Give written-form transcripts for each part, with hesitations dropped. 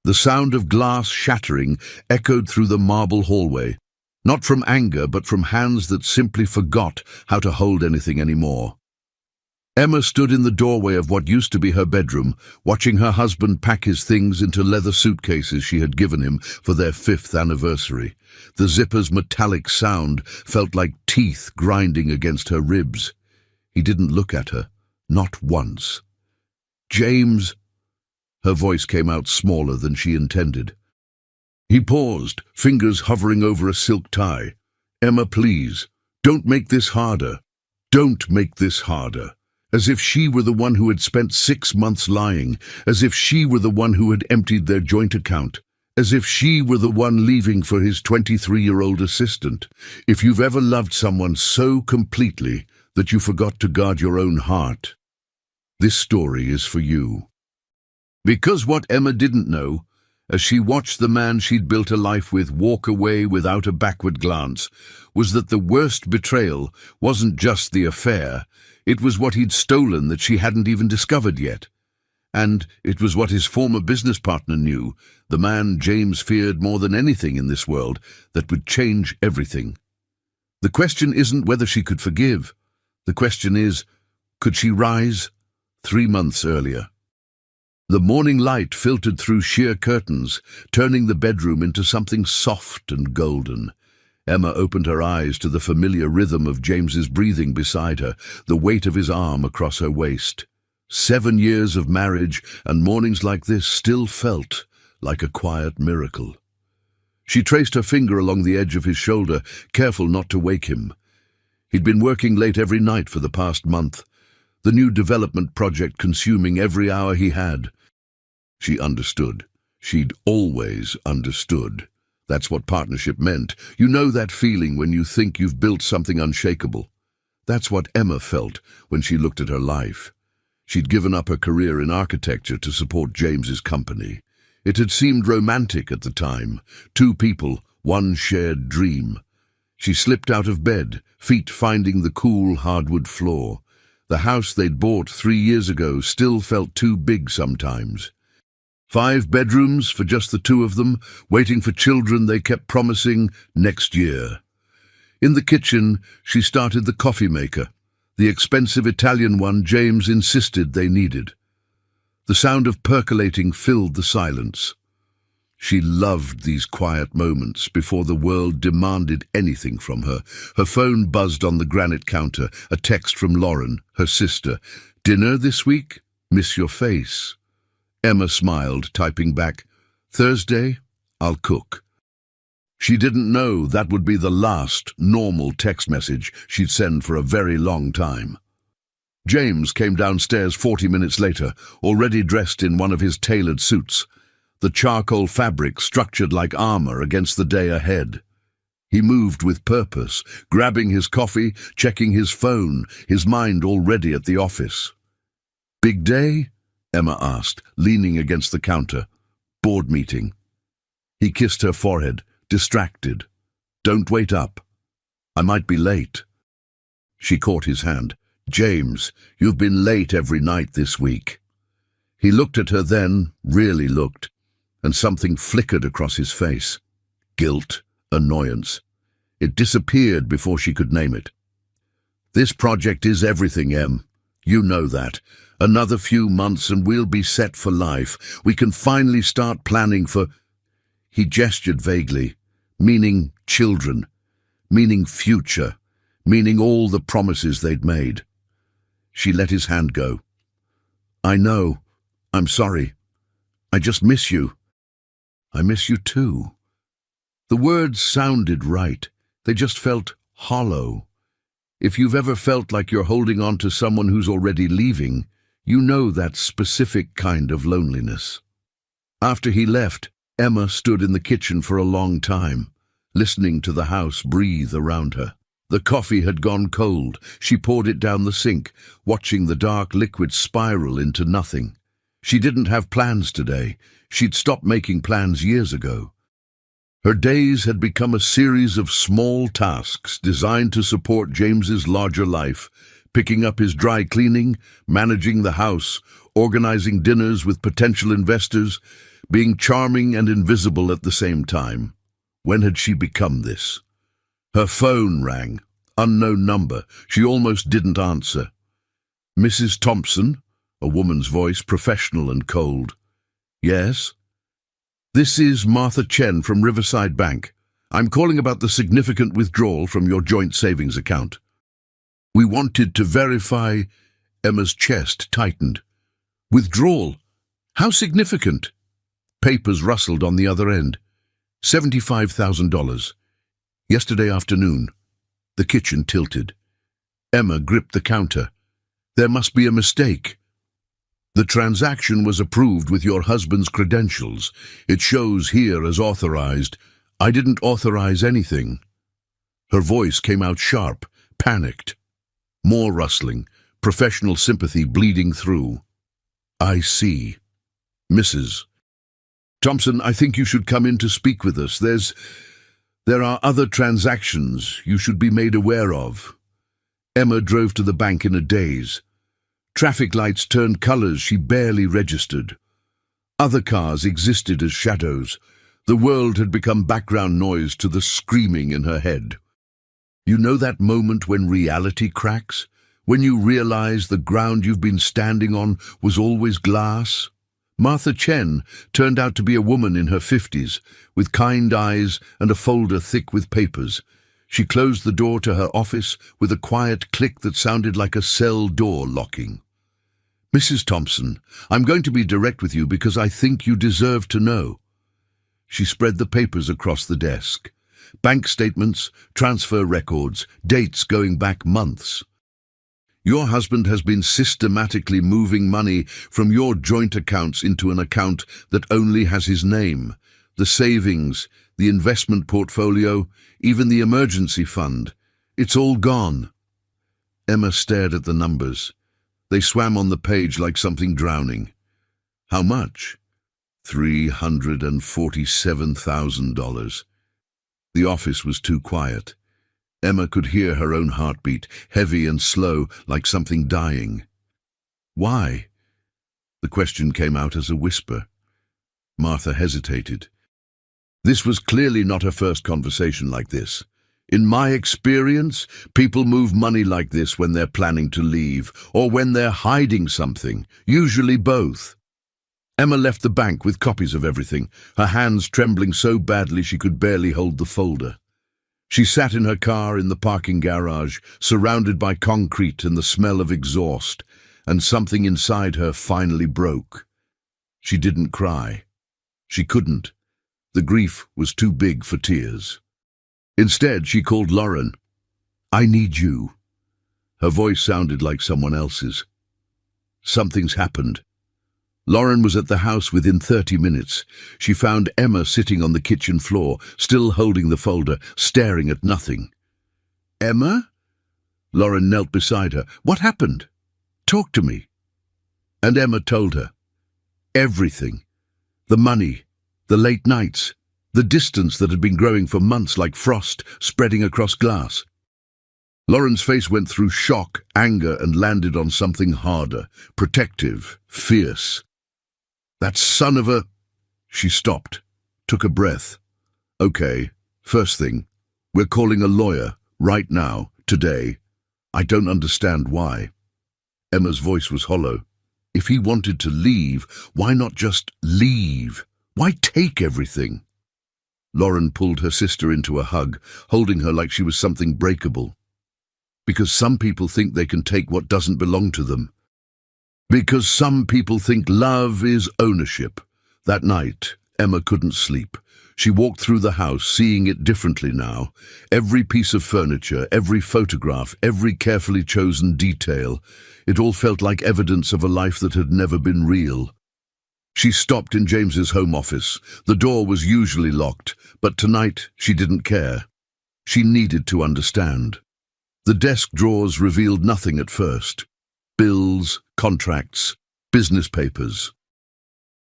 The sound of glass shattering echoed through the marble hallway, not from anger but from hands that simply forgot how to hold anything anymore. Emma stood in the doorway of what used to be her bedroom, watching her husband pack his things into leather suitcases she had given him for their 5th anniversary. The zipper's metallic sound felt like teeth grinding against her ribs. He didn't look at her, not once. "James," her voice came out smaller than she intended. He paused, fingers hovering over a silk tie. "Emma, please, don't make this harder. Don't make this harder." As if she were the one who had spent 6 months lying, as if she were the one who had emptied their joint account, as if she were the one leaving for his 23-year-old assistant. If you've ever loved someone so completely that you forgot to guard your own heart, this story is for you. Because what Emma didn't know, as she watched the man she'd built a life with walk away without a backward glance, was that the worst betrayal wasn't just the affair. It was what he'd stolen that she hadn't even discovered yet. And it was what his former business partner knew, the man James feared more than anything in this world, that would change everything. The question isn't whether she could forgive. The question is, could she rise 3 months earlier? The morning light filtered through sheer curtains, turning the bedroom into something soft and golden. Emma opened her eyes to the familiar rhythm of James's breathing beside her, the weight of his arm across her waist. 7 years of marriage, and mornings like this still felt like a quiet miracle. She traced her finger along the edge of his shoulder, careful not to wake him. He'd been working late every night for the past month, the new development project consuming every hour he had. She understood. She'd always understood. That's what partnership meant. You know that feeling when you think you've built something unshakable. That's what Emma felt when she looked at her life. She'd given up her career in architecture to support James's company. It had seemed romantic at the time. 2 people, 1 shared dream. She slipped out of bed, feet finding the cool hardwood floor. The house they'd bought 3 years ago still felt too big sometimes. 5 bedrooms for just the 2 of them, waiting for children they kept promising next year. In the kitchen, she started the coffee maker, the expensive Italian one James insisted they needed. The sound of percolating filled the silence. She loved these quiet moments before the world demanded anything from her. Her phone buzzed on the granite counter, a text from Lauren, her sister. "Dinner this week? Miss your face." Emma smiled, typing back, "Thursday, I'll cook." She didn't know that would be the last normal text message she'd send for a very long time. James came downstairs 40 minutes later, already dressed in one of his tailored suits, the charcoal fabric structured like armor against the day ahead. He moved with purpose, grabbing his coffee, checking his phone, his mind already at the office. "Big day?" Emma asked, leaning against the counter. "Board meeting." He kissed her forehead, distracted. "Don't wait up. I might be late." She caught his hand. "James, you've been late every night this week." He looked at her then, really looked, and something flickered across his face. Guilt, annoyance. It disappeared before she could name it. "This project is everything, Em. You know that. Another few months and we'll be set for life. We can finally start planning for—" He gestured vaguely, meaning children, meaning future, meaning all the promises they'd made. She let his hand go. "I know. I'm sorry. I just miss you." "I miss you too." The words sounded right. They just felt hollow. If you've ever felt like you're holding on to someone who's already leaving, you know that specific kind of loneliness. After he left, Emma stood in the kitchen for a long time, listening to the house breathe around her. The coffee had gone cold. She poured it down the sink, watching the dark liquid spiral into nothing. She didn't have plans today. She'd stopped making plans years ago. Her days had become a series of small tasks designed to support James's larger life, picking up his dry cleaning, managing the house, organizing dinners with potential investors, being charming and invisible at the same time. When had she become this? Her phone rang. Unknown number. She almost didn't answer. Mrs. Thompson, a woman's voice, professional and cold. Yes? This is Martha Chen from Riverside Bank. I'm calling about the significant withdrawal from your joint savings account. We wanted to verify. Emma's chest tightened. Withdrawal? How significant? Papers rustled on the other end. $75,000. Yesterday afternoon. The kitchen tilted. Emma gripped the counter. There must be a mistake. The transaction was approved with your husband's credentials. It shows here as authorized. I didn't authorize anything. Her voice came out sharp, panicked. More rustling, professional sympathy bleeding through. I see. Mrs. Thompson, I think you should come in to speak with us. There are other transactions you should be made aware of. Emma drove to the bank in a daze. Traffic lights turned colors she barely registered. Other cars existed as shadows. The world had become background noise to the screaming in her head. You know that moment when reality cracks? When you realize the ground you've been standing on was always glass? Martha Chen turned out to be a woman in her 50s, with kind eyes and a folder thick with papers. She closed the door to her office with a quiet click that sounded like a cell door locking. Mrs. Thompson, I'm going to be direct with you because I think you deserve to know. She spread the papers across the desk. Bank statements, transfer records, dates going back months. Your husband has been systematically moving money from your joint accounts into an account that only has his name. The savings, the investment portfolio, even the emergency fund. It's all gone. Emma stared at the numbers. They swam on the page like something drowning. How much? $347,000. The office was too quiet. Emma could hear her own heartbeat, heavy and slow, like something dying. Why? The question came out as a whisper. Martha hesitated. This was clearly not her first conversation like this. In my experience, people move money like this when they're planning to leave, or when they're hiding something, usually both. Emma left the bank with copies of everything, her hands trembling so badly she could barely hold the folder. She sat in her car in the parking garage, surrounded by concrete and the smell of exhaust, and something inside her finally broke. She didn't cry. She couldn't. The grief was too big for tears. Instead, she called Lauren. I need you. Her voice sounded like someone else's. Something's happened. Lauren was at the house within 30 minutes. She found Emma sitting on the kitchen floor, still holding the folder, staring at nothing. Emma? Lauren knelt beside her. What happened? Talk to me. And Emma told her. Everything. The money, the late nights, the distance that had been growing for months like frost spreading across glass. Lauren's face went through shock, anger, and landed on something harder, protective, fierce. That son of a... She stopped, took a breath. Okay, first thing, we're calling a lawyer, right now, today. I don't understand why. Emma's voice was hollow. If he wanted to leave, why not just leave? Why take everything? Lauren pulled her sister into a hug, holding her like she was something breakable. Because some people think they can take what doesn't belong to them. Because some people think love is ownership. That night, Emma couldn't sleep. She walked through the house, seeing it differently now. Every piece of furniture, every photograph, every carefully chosen detail. It all felt like evidence of a life that had never been real. She stopped in James's home office. The door was usually locked, but tonight she didn't care. She needed to understand. The desk drawers revealed nothing at first. Bills, contracts, business papers.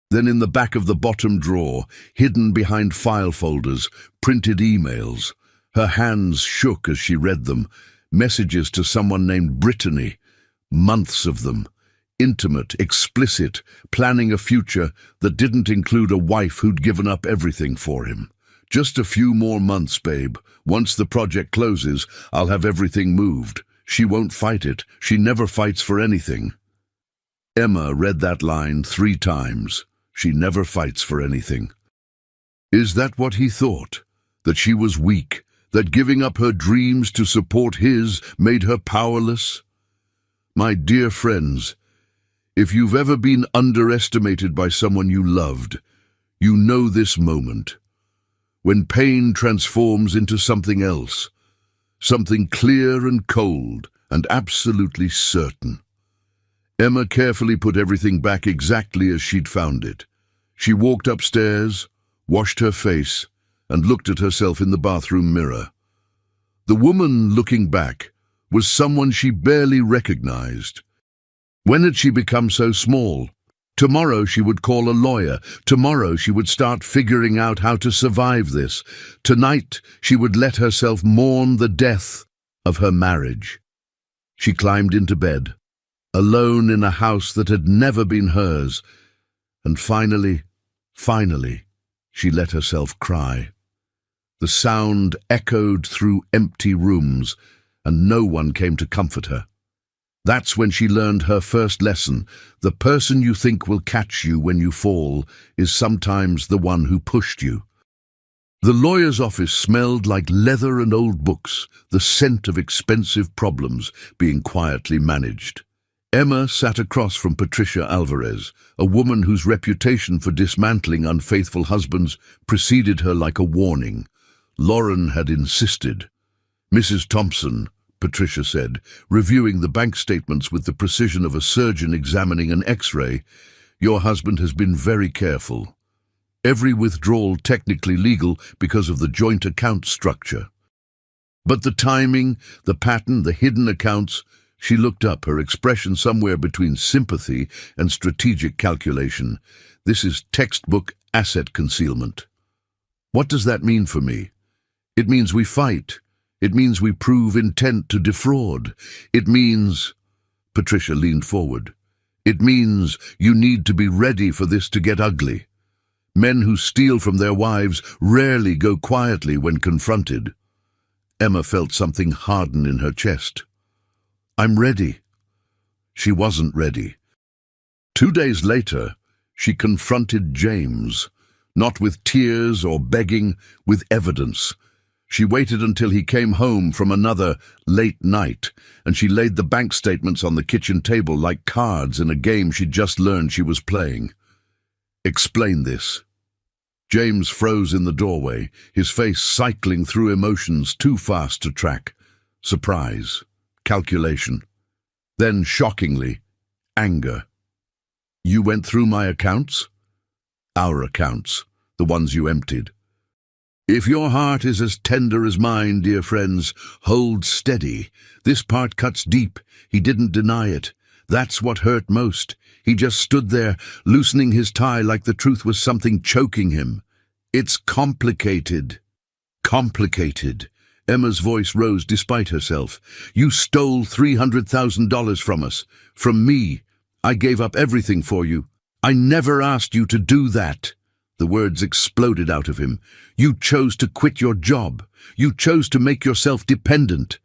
Then in the back of the bottom drawer, hidden behind file folders, printed emails. Her hands shook as she read them. Messages to someone named Brittany. Months of them. Intimate, explicit, planning a future that didn't include a wife who'd given up everything for him. Just a few more months, babe. Once the project closes, I'll have everything moved. She won't fight it. She never fights for anything. Emma read that line 3 times. She never fights for anything. Is that what he thought? That she was weak? That giving up her dreams to support his made her powerless? My dear friends, if you've ever been underestimated by someone you loved, you know this moment. When pain transforms into something else, something clear and cold and absolutely certain. Emma carefully put everything back exactly as she'd found it. She walked upstairs, washed her face, and looked at herself in the bathroom mirror. The woman looking back was someone she barely recognized. When had she become so small? Tomorrow she would call a lawyer. Tomorrow she would start figuring out how to survive this. Tonight she would let herself mourn the death of her marriage. She climbed into bed, alone in a house that had never been hers, and finally, she let herself cry. The sound echoed through empty rooms, and no one came to comfort her. That's when she learned her first lesson. The person you think will catch you when you fall is sometimes the one who pushed you. The lawyer's office smelled like leather and old books, the scent of expensive problems being quietly managed. Emma sat across from Patricia Alvarez, a woman whose reputation for dismantling unfaithful husbands preceded her like a warning. Lauren had insisted. Mrs. Thompson, Patricia said, reviewing the bank statements with the precision of a surgeon examining an X-ray, your husband has been very careful. Every withdrawal technically legal because of the joint account structure. But the timing, the pattern, the hidden accounts, she looked up, her expression somewhere between sympathy and strategic calculation. This is textbook asset concealment. What does that mean for me? It means we fight. It means we prove intent to defraud. It means... Patricia leaned forward. It means you need to be ready for this to get ugly. Men who steal from their wives rarely go quietly when confronted. Emma felt something harden in her chest. I'm ready. She wasn't ready. 2 days later, she confronted James, not with tears or begging, with evidence. She waited until he came home from another late night, and she laid the bank statements on the kitchen table like cards in a game she'd just learned she was playing. Explain this. James froze in the doorway, his face cycling through emotions too fast to track. Surprise, calculation, then shockingly, anger. You went through my accounts? Our accounts, the ones you emptied. If your heart is as tender as mine, dear friends, hold steady. This part cuts deep. He didn't deny it. That's what hurt most. He just stood there, loosening his tie like the truth was something choking him. It's complicated. Complicated. Emma's voice rose despite herself. You stole $300,000 from us. From me. I gave up everything for you. I never asked you to do that. The words exploded out of him. You chose to quit your job. You chose to make yourself dependent.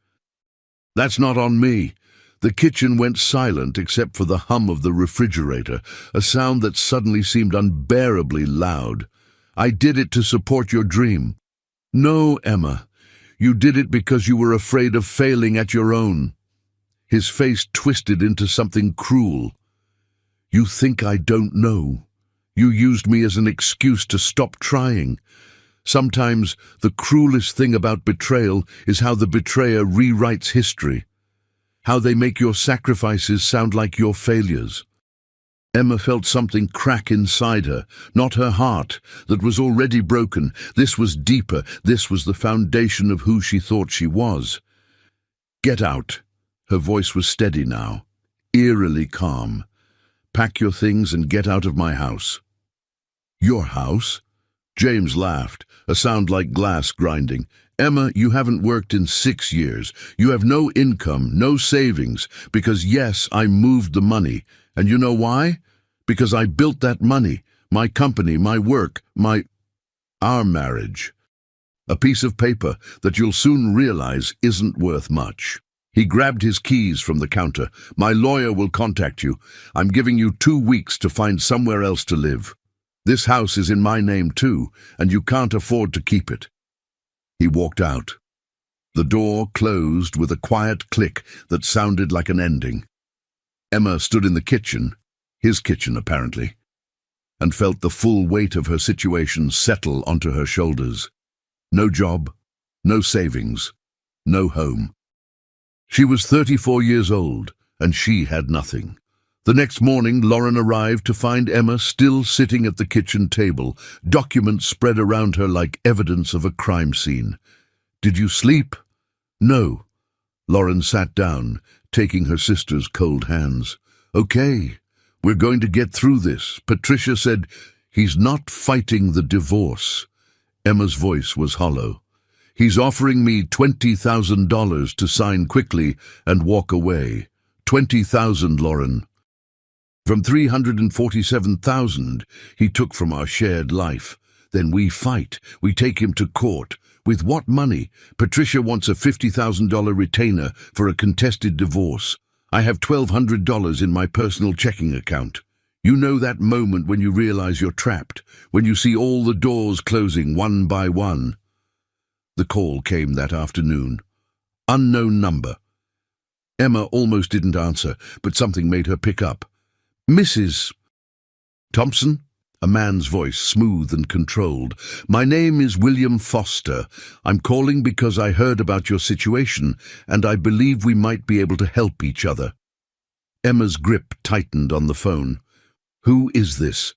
That's not on me. The kitchen went silent except for the hum of the refrigerator, a sound that suddenly seemed unbearably loud. I did it to support your dream. No, Emma. You did it because you were afraid of failing at your own. His face twisted into something cruel. You think I don't know? You used me as an excuse to stop trying. Sometimes the cruelest thing about betrayal is how the betrayer rewrites history, how they make your sacrifices sound like your failures. Emma felt something crack inside her, not her heart, that was already broken. This was deeper. This was the foundation of who she thought she was. Get out. Her voice was steady now, eerily calm. Pack your things and get out of my house. Your house? James laughed, a sound like glass grinding. Emma, you haven't worked in 6 years. You have no income, no savings, because yes, I moved the money. And you know why? Because I built that money, my company, my work, our marriage. A piece of paper that you'll soon realize isn't worth much. He grabbed his keys from the counter. My lawyer will contact you. I'm giving you 2 weeks to find somewhere else to live. This house is in my name too, and you can't afford to keep it. He walked out. The door closed with a quiet click that sounded like an ending. Emma stood in the kitchen, his kitchen apparently, and felt the full weight of her situation settle onto her shoulders. No job, no savings, no home. She was 34 years old, and she had nothing. The next morning, Lauren arrived to find Emma still sitting at the kitchen table, documents spread around her like evidence of a crime scene. "Did you sleep?" "No." Lauren sat down, taking her sister's cold hands. "Okay, we're going to get through this." Patricia said, "He's not fighting the divorce." Emma's voice was hollow. "He's offering me $20,000 to sign quickly and walk away." $20,000, Lauren. From $347,000 he took from our shared life. Then we fight. We take him to court. With what money? Patricia wants a $50,000 retainer for a contested divorce. I have $1,200 in my personal checking account. You know that moment when you realize you're trapped, when you see all the doors closing one by one. The call came that afternoon. Unknown number. Emma almost didn't answer, but something made her pick up. "Mrs. Thompson?" A man's voice, smooth and controlled. "My name is William Foster. I'm calling because I heard about your situation, and I believe we might be able to help each other." Emma's grip tightened on the phone. "Who is this?"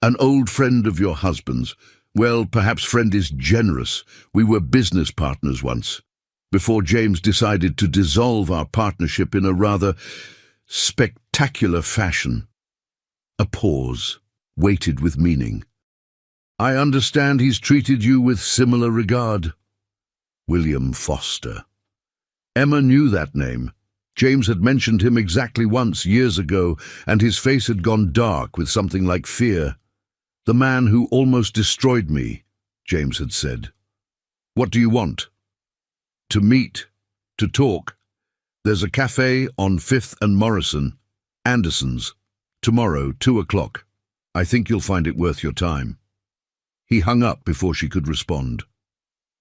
"An old friend of your husband's. Well, perhaps friend is generous. We were business partners once, before James decided to dissolve our partnership in a rather spectacular fashion." A pause, weighted with meaning. "I understand he's treated you with similar regard." William Foster. Emma knew that name. James had mentioned him exactly once, years ago, and his face had gone dark with something like fear. "The man who almost destroyed me," James had said. "What do you want?" "To meet. To talk. There's a cafe on 5th and Morrison. Anderson's. Tomorrow, 2 o'clock. I think you'll find it worth your time." He hung up before she could respond.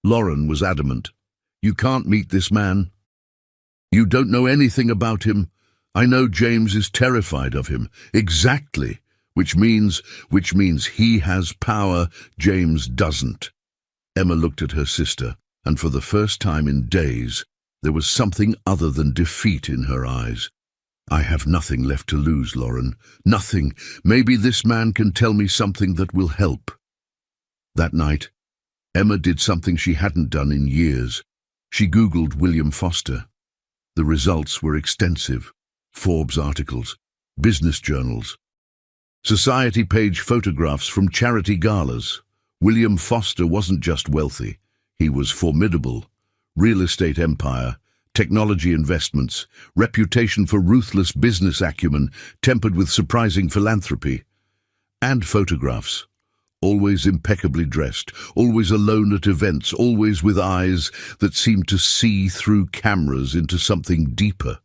Lauren was adamant. "You can't meet this man. You don't know anything about him. I know James is terrified of him." "Exactly. Which means he has power, James doesn't." Emma looked at her sister, and for the first time in days, there was something other than defeat in her eyes. "I have nothing left to lose, Lauren. Nothing. Maybe this man can tell me something that will help." That night, Emma did something she hadn't done in years. She Googled William Foster. The results were extensive. Forbes articles, business journals, society page photographs from charity galas. William Foster wasn't just wealthy. He was formidable. Real estate empire, technology investments, reputation for ruthless business acumen tempered with surprising philanthropy. And photographs. Always impeccably dressed, always alone at events, always with eyes that seemed to see through cameras into something deeper.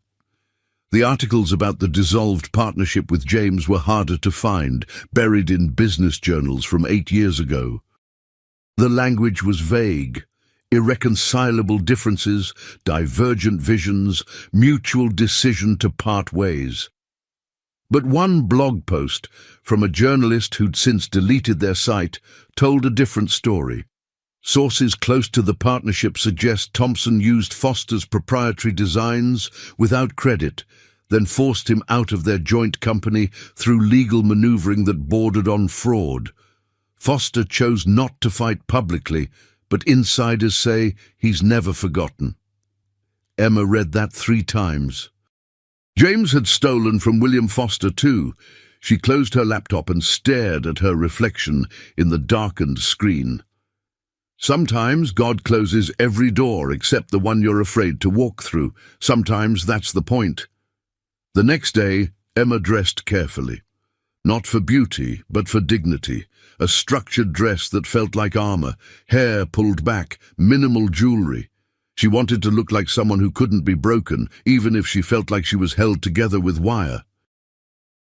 The articles about the dissolved partnership with James were harder to find, buried in business journals from 8 years ago. The language was vague. Irreconcilable differences, divergent visions, mutual decision to part ways. But one blog post from a journalist who'd since deleted their site told a different story. Sources close to the partnership suggest Thompson used Foster's proprietary designs without credit, then forced him out of their joint company through legal maneuvering that bordered on fraud. Foster chose not to fight publicly, but insiders say he's never forgotten. Emma read that 3 times. James had stolen from William Foster too. She closed her laptop and stared at her reflection in the darkened screen. Sometimes God closes every door except the one you're afraid to walk through. Sometimes that's the point. The next day, Emma dressed carefully. Not for beauty, but for dignity. A structured dress that felt like armor, hair pulled back, minimal jewelry. She wanted to look like someone who couldn't be broken, even if she felt like she was held together with wire.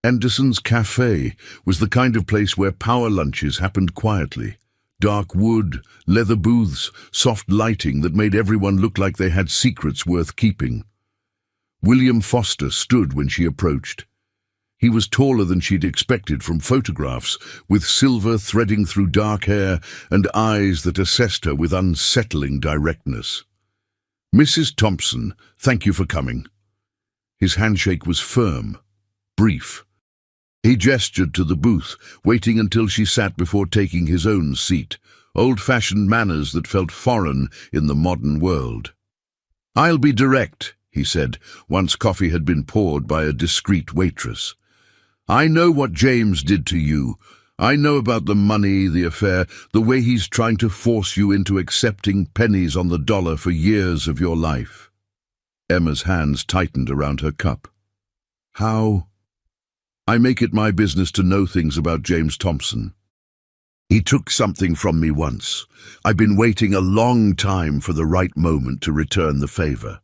Anderson's Cafe was the kind of place where power lunches happened quietly. Dark wood, leather booths, soft lighting that made everyone look like they had secrets worth keeping. William Foster stood when she approached. He was taller than she'd expected from photographs, with silver threading through dark hair and eyes that assessed her with unsettling directness. "Mrs. Thompson, thank you for coming." His handshake was firm, brief. He gestured to the booth, waiting until she sat before taking his own seat, old-fashioned manners that felt foreign in the modern world. "I'll be direct," he said, once coffee had been poured by a discreet waitress. "I know what James did to you. I know about the money, the affair, the way he's trying to force you into accepting pennies on the dollar for years of your life." Emma's hands tightened around her cup. "How?" "I make it my business to know things about James Thompson. He took something from me once. I've been waiting a long time for the right moment to return the favor.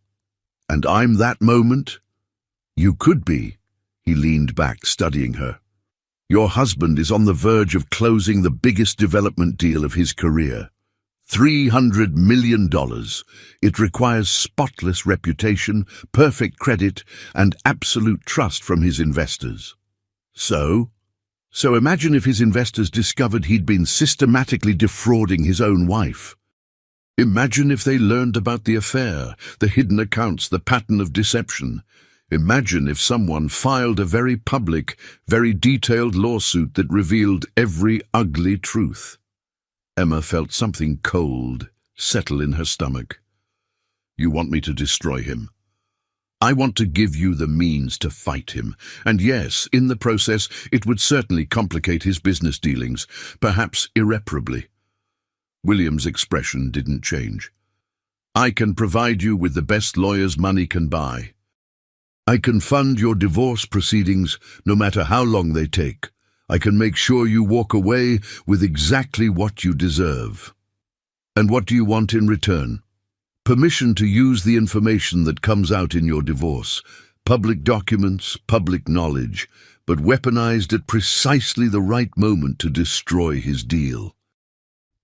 And I'm that moment?" "You could be." He leaned back, studying her. "Your husband is on the verge of closing the biggest development deal of his career. $300 million. It requires spotless reputation, perfect credit, and absolute trust from his investors. So imagine if his investors discovered he'd been systematically defrauding his own wife. Imagine if they learned about the affair, the hidden accounts, the pattern of deception. Imagine if someone filed a very public, very detailed lawsuit that revealed every ugly truth." Emma felt something cold settle in her stomach. "You want me to destroy him? I want to give you the means to fight him. And yes, in the process, it would certainly complicate his business dealings, perhaps irreparably." William's expression didn't change. "I can provide you with the best lawyers money can buy. I can fund your divorce proceedings no matter how long they take. I can make sure you walk away with exactly what you deserve. And what do you want in return? Permission to use the information that comes out in your divorce, public documents, public knowledge, but weaponized at precisely the right moment to destroy his deal.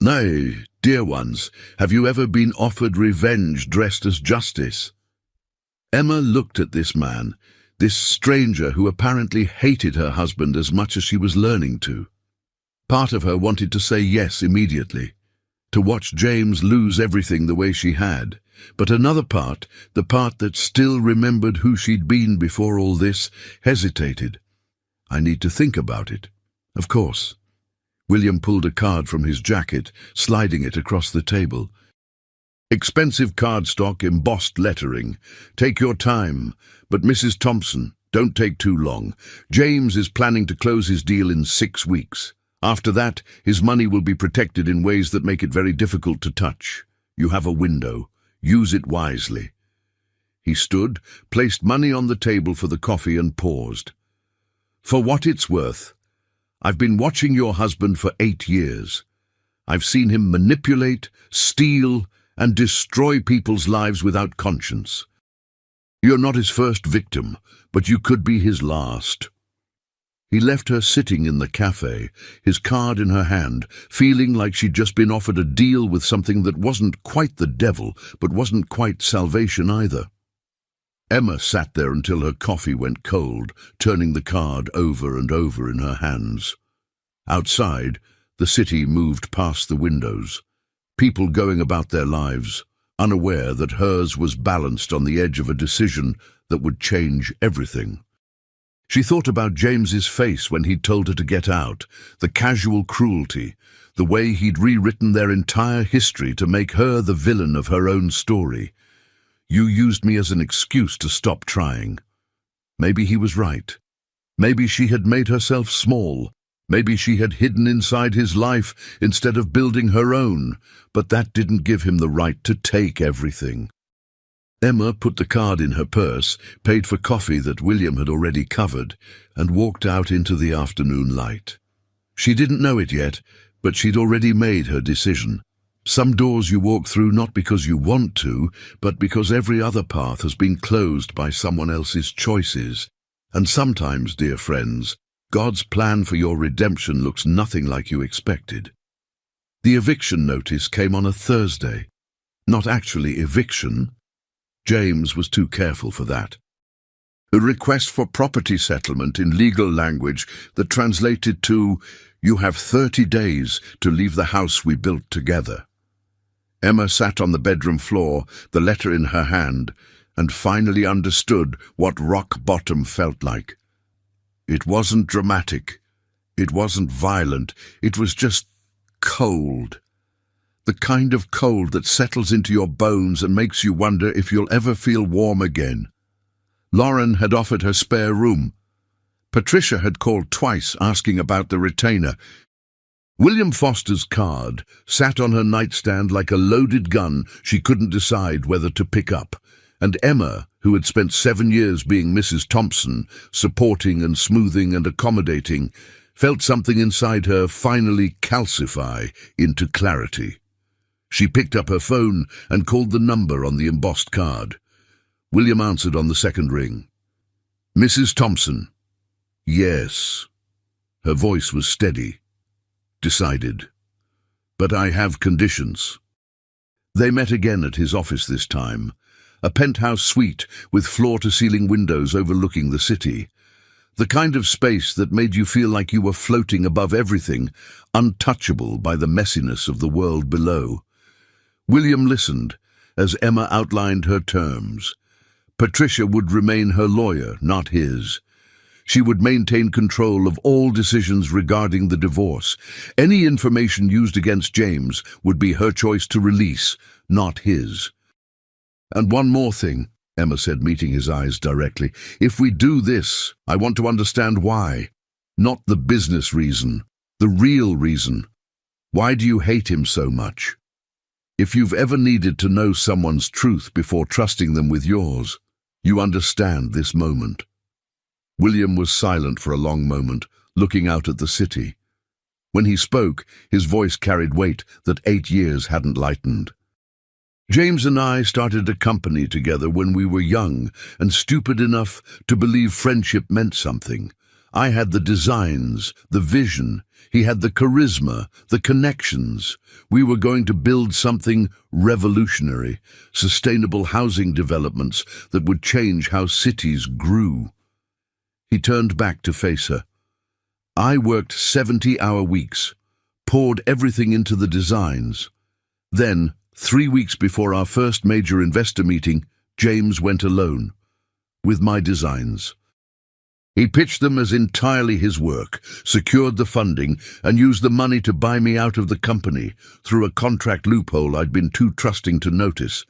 Nay, dear ones, have you ever been offered revenge dressed as justice?" Emma looked at this man, this stranger who apparently hated her husband as much as she was learning to. Part of her wanted to say yes immediately, to watch James lose everything the way she had, but another part, the part that still remembered who she'd been before all this, hesitated. "I need to think about it." "Of course." William pulled a card from his jacket, sliding it across the table. "Expensive cardstock, embossed lettering. Take your time, but Mrs. Thompson, don't take too long. James is planning to close his deal in 6 weeks. After that, his money will be protected in ways that make it very difficult to touch. You have a window. Use it wisely." He stood, placed money on the table for the coffee and paused. "For what it's worth, I've been watching your husband for 8 years. I've seen him manipulate, steal, and destroy people's lives without conscience. You're not his first victim, but you could be his last." He left her sitting in the cafe, his card in her hand, feeling like she'd just been offered a deal with something that wasn't quite the devil, but wasn't quite salvation either. Emma sat there until her coffee went cold, turning the card over and over in her hands. Outside, the city moved past the windows, people going about their lives, unaware that hers was balanced on the edge of a decision that would change everything. She thought about James's face when he'd told her to get out, the casual cruelty, the way he'd rewritten their entire history to make her the villain of her own story. "You used me as an excuse to stop trying." Maybe he was right. Maybe she had made herself small, Maybe she had hidden inside his life instead of building her own, but that didn't give him the right to take everything. Emma put the card in her purse, paid for coffee that William had already covered, and walked out into the afternoon light. She didn't know it yet, but she'd already made her decision. Some doors you walk through not because you want to, but because every other path has been closed by someone else's choices. And sometimes, dear friends, God's plan for your redemption looks nothing like you expected. The eviction notice came on a Thursday. Not actually eviction. James was too careful for that. A request for property settlement in legal language that translated to, "You have 30 days to leave the house we built together." Emma sat on the bedroom floor, the letter in her hand, and finally understood what rock bottom felt like. It wasn't dramatic. It wasn't violent. It was just cold. The kind of cold that settles into your bones and makes you wonder if you'll ever feel warm again. Lauren had offered her spare room. Patricia had called twice asking about the retainer. William Foster's card sat on her nightstand like a loaded gun she couldn't decide whether to pick up, and Emma, who had spent 7 years being Mrs. Thompson, supporting and smoothing and accommodating, felt something inside her finally calcify into clarity. She picked up her phone and called the number on the embossed card. William answered on the second ring. "Mrs. Thompson." "Yes." Her voice was steady. "Decided. But I have conditions." They met again at his office this time, a penthouse suite with floor-to-ceiling windows overlooking the city. The kind of space that made you feel like you were floating above everything, untouchable by the messiness of the world below. William listened as Emma outlined her terms. Patricia would remain her lawyer, not his. She would maintain control of all decisions regarding the divorce. Any information used against James would be her choice to release, not his. "And one more thing," Emma said, meeting his eyes directly. "If we do this, I want to understand why. Not the business reason, the real reason. Why do you hate him so much? If you've ever needed to know someone's truth before trusting them with yours, you understand this moment." William was silent for a long moment, looking out at the city. When he spoke, his voice carried weight that 8 years hadn't lightened. "James and I started a company together when we were young and stupid enough to believe friendship meant something. I had the designs, the vision. He had the charisma, the connections. We were going to build something revolutionary, sustainable housing developments that would change how cities grew." He turned back to face her. "I worked 70-hour weeks, poured everything into the designs. Then, 3 weeks before our first major investor meeting, James went alone, with my designs. He pitched them as entirely his work, secured the funding, and used the money to buy me out of the company through a contract loophole I'd been too trusting to notice."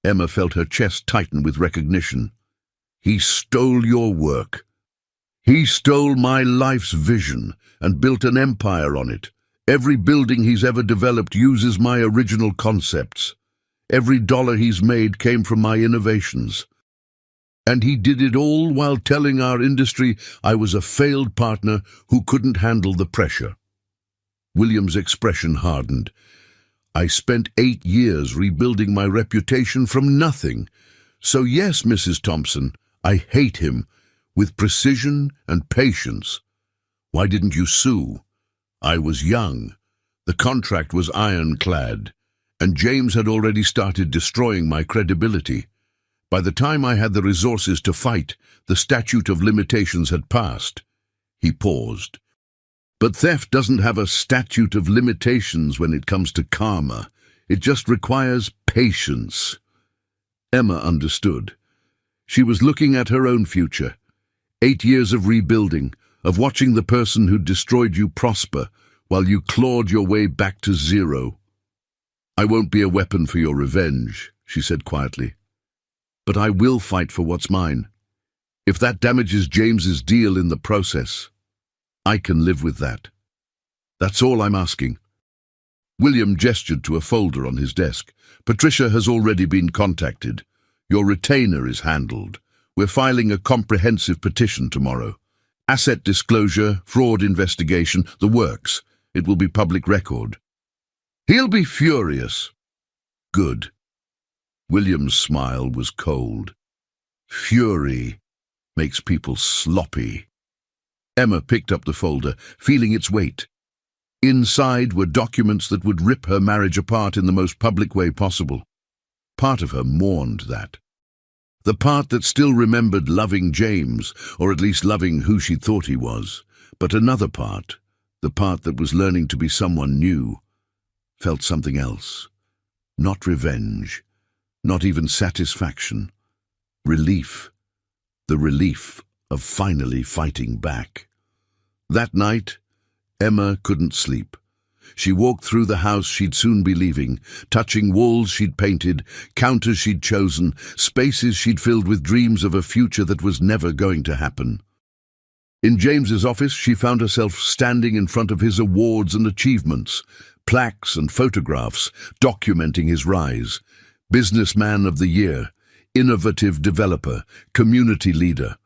Emma felt her chest tighten with recognition. "He stole your work. He stole my life's vision and built an empire on it. Every building he's ever developed uses my original concepts. Every dollar he's made came from my innovations. And he did it all while telling our industry I was a failed partner who couldn't handle the pressure." William's expression hardened. "I spent 8 years rebuilding my reputation from nothing. So yes, Mrs. Thompson, I hate him, with precision and patience. Why didn't you sue? I was young. The contract was ironclad, and James had already started destroying my credibility. By the time I had the resources to fight, the statute of limitations had passed." He paused. "But theft doesn't have a statute of limitations when it comes to karma. It just requires patience." Emma understood. She was looking at her own future. 8 years of rebuilding, of watching the person who'd destroyed you prosper, while you clawed your way back to zero. "I won't be a weapon for your revenge," she said quietly. "But I will fight for what's mine, if that damages James's deal in the process." I can live with that. That's all I'm asking." William gestured to a folder on his desk. "Patricia has already been contacted. Your retainer is handled. We're filing a comprehensive petition tomorrow. Asset disclosure, fraud investigation, the works. It will be public record." "He'll be furious." "Good." William's smile was cold. Fury makes people sloppy. Emma picked up the folder, feeling its weight. Inside were documents that would rip her marriage apart in the most public way possible. Part of her mourned that. The part that still remembered loving James, or at least loving who she thought he was. But another part, the part that was learning to be someone new, felt something else. Not revenge, not even satisfaction. Relief. The relief of finally fighting back. That night, Emma couldn't sleep. She walked through the house she'd soon be leaving, touching walls she'd painted, counters she'd chosen, spaces she'd filled with dreams of a future that was never going to happen. In James's office, she found herself standing in front of his awards and achievements, plaques and photographs documenting his rise. Businessman of the Year, innovative developer, community leader,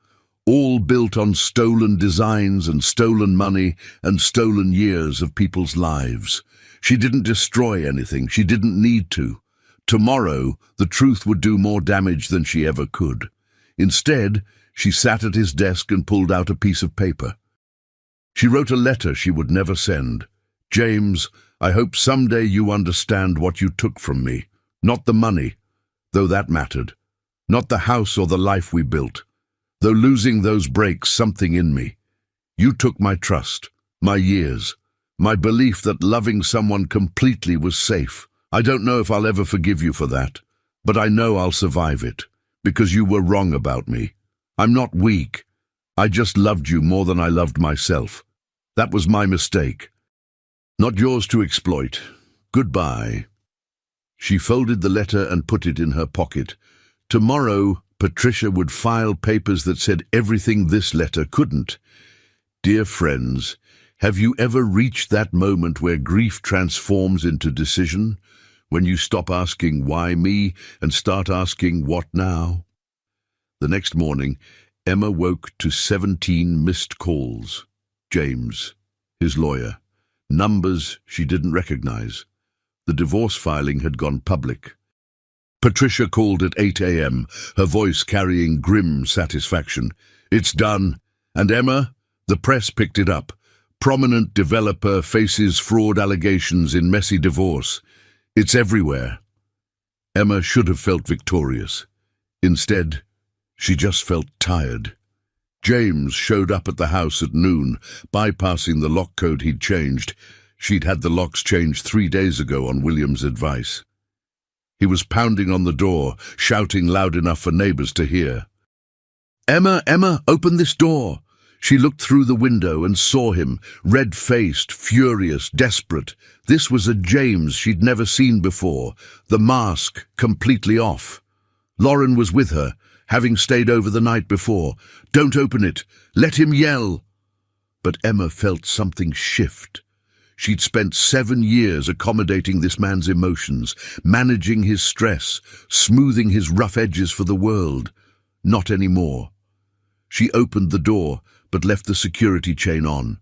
all built on stolen designs and stolen money and stolen years of people's lives. She didn't destroy anything. She didn't need to. Tomorrow, the truth would do more damage than she ever could. Instead, she sat at his desk and pulled out a piece of paper. She wrote a letter she would never send. "James, I hope someday you understand what you took from me. Not the money, though that mattered. Not the house or the life we built. Though losing those breaks something in me. You took my trust, my years, my belief that loving someone completely was safe. I don't know if I'll ever forgive you for that, but I know I'll survive it, because you were wrong about me. I'm not weak. I just loved you more than I loved myself. That was my mistake. Not yours to exploit. Goodbye." She folded the letter and put it in her pocket. Tomorrow, Patricia would file papers that said everything this letter couldn't. Dear friends, have you ever reached that moment where grief transforms into decision? When you stop asking, "Why me?" and start asking, "What now?" The next morning, Emma woke to 17 missed calls. James, his lawyer. Numbers she didn't recognize. The divorce filing had gone public. Patricia called at 8 a.m., her voice carrying grim satisfaction. "It's done." And Emma? The press picked it up. Prominent developer faces fraud allegations in messy divorce. It's everywhere. Emma should have felt victorious. Instead, she just felt tired. James showed up at the house at noon, bypassing the lock code he'd changed. She'd had the locks changed 3 days ago on William's advice. He was pounding on the door, shouting loud enough for neighbors to hear. "Emma, Emma, open this door!" She looked through the window and saw him, red-faced, furious, desperate. This was a James she'd never seen before, the mask completely off. Lauren was with her, having stayed over the night before. "Don't open it. Let him yell." But Emma felt something shift. She'd spent 7 years accommodating this man's emotions, managing his stress, smoothing his rough edges for the world. Not anymore. She opened the door, but left the security chain on.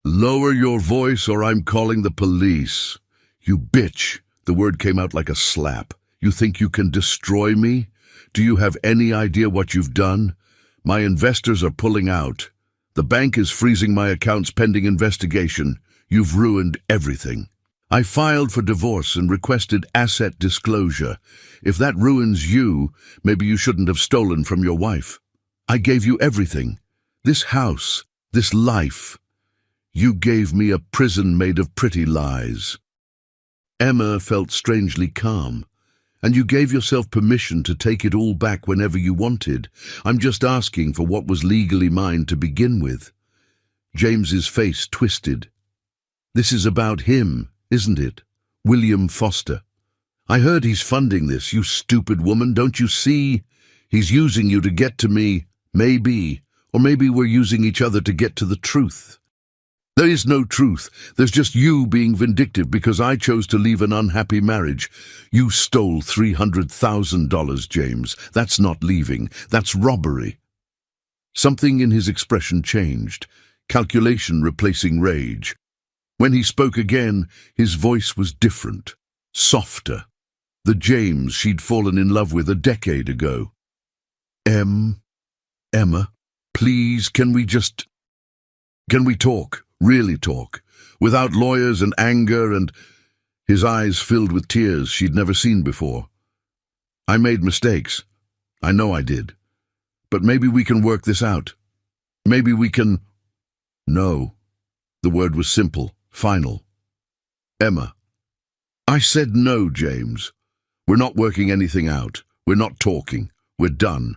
"Lower your voice or I'm calling the police." "You bitch." The word came out like a slap. "You think you can destroy me? Do you have any idea what you've done? My investors are pulling out. The bank is freezing my accounts pending investigation. You've ruined everything. I filed for divorce and requested asset disclosure. If that ruins you, maybe you shouldn't have stolen from your wife. I gave you everything. This house, this life. You gave me a prison made of pretty lies." Emma felt strangely calm. "And you gave yourself permission to take it all back whenever you wanted. I'm just asking for what was legally mine to begin with." James's face twisted. "This is about him, isn't it? William Foster. I heard he's funding this, you stupid woman, don't you see? He's using you to get to me, maybe, Or maybe we're using each other to get to the truth. There is no truth. There's just you being vindictive because I chose to leave an unhappy marriage. You stole $300,000, James. That's not leaving. That's robbery. Something in his expression changed, calculation replacing rage. When he spoke again, his voice was different, softer. The James she'd fallen in love with a decade ago. Emma, please, can we talk? Really talk, without lawyers and anger and... His eyes filled with tears she'd never seen before. I made mistakes. I know I did. But maybe we can work this out. Maybe we can... No. The word was simple, final. Emma. I said no, James. We're not working anything out. We're not talking. We're done.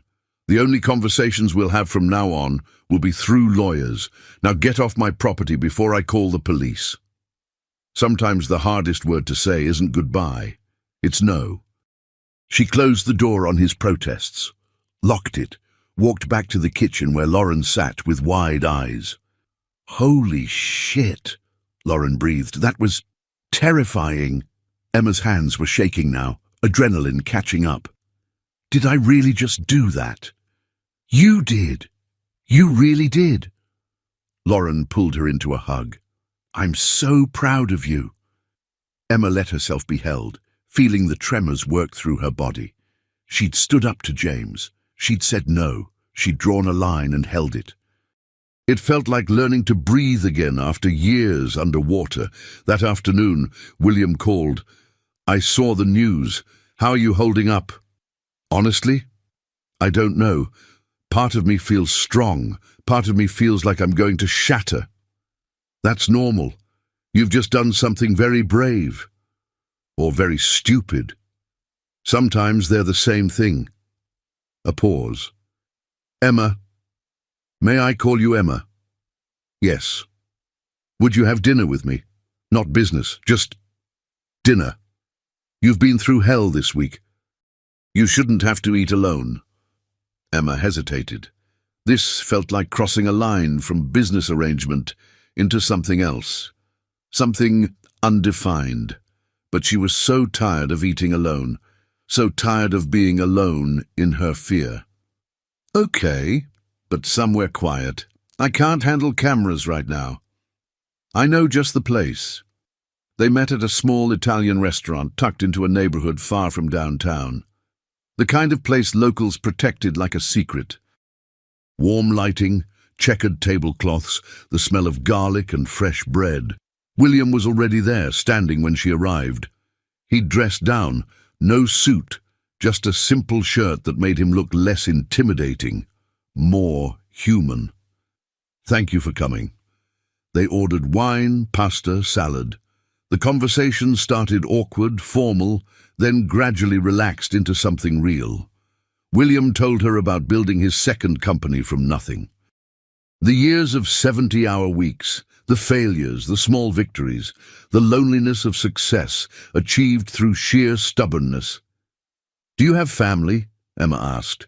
The only conversations we'll have from now on will be through lawyers. Now get off my property before I call the police. Sometimes the hardest word to say isn't goodbye. It's no. She closed the door on his protests, locked it, walked back to the kitchen where Lauren sat with wide eyes. Holy shit, Lauren breathed. That was terrifying. Emma's hands were shaking now, adrenaline catching up. Did I really just do that? You did. You really did. Lauren pulled her into a hug. I'm so proud of you. Emma let herself be held, feeling the tremors work through her body. She'd stood up to James. She'd said no. She'd drawn a line and held it. It felt like learning to breathe again after years underwater. That afternoon, William called. I saw the news. How are you holding up? Honestly, I don't know. Part of me feels strong. Part of me feels like I'm going to shatter. That's normal. You've just done something very brave. Or very stupid. Sometimes they're the same thing. A pause. Emma. May I call you Emma? Yes. Would you have dinner with me? Not business, just dinner. You've been through hell this week. You shouldn't have to eat alone. Emma hesitated. This felt like crossing a line from business arrangement into something else. Something undefined. But she was so tired of eating alone, so tired of being alone in her fear. Okay, but somewhere quiet. I can't handle cameras right now. I know just the place. They met at a small Italian restaurant tucked into a neighborhood far from downtown. The kind of place locals protected like a secret. Warm lighting, checkered tablecloths, the smell of garlic and fresh bread. William was already there, standing when she arrived. He'd dressed down, no suit, just a simple shirt that made him look less intimidating, more human. Thank you for coming. They ordered wine, pasta, salad. The conversation started awkward, formal, then gradually relaxed into something real. William told her about building his second company from nothing. The years of 70-hour weeks, the failures, the small victories, the loneliness of success achieved through sheer stubbornness. Do you have family? Emma asked.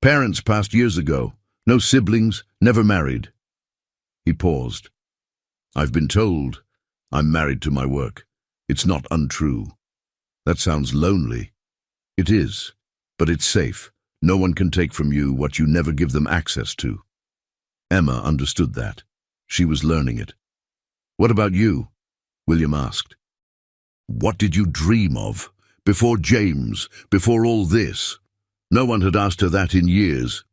Parents passed years ago. No siblings, never married. He paused. I've been told I'm married to my work. It's not untrue. That sounds lonely. It is, but it's safe. No one can take from you what you never give them access to. Emma understood that. She was learning it. What about you? William asked. What did you dream of? Before James, before all this? No one had asked her that in years.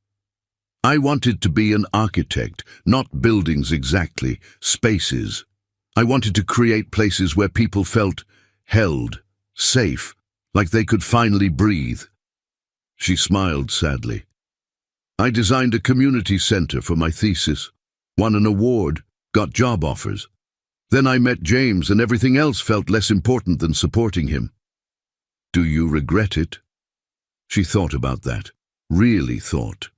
I wanted to be an architect, not buildings exactly, spaces. I wanted to create places where people felt held, safe, like they could finally breathe. She smiled sadly. I designed a community center for my thesis, won an award, got job offers. Then I met James and everything else felt less important than supporting him. Do you regret it? She thought about that, really thought.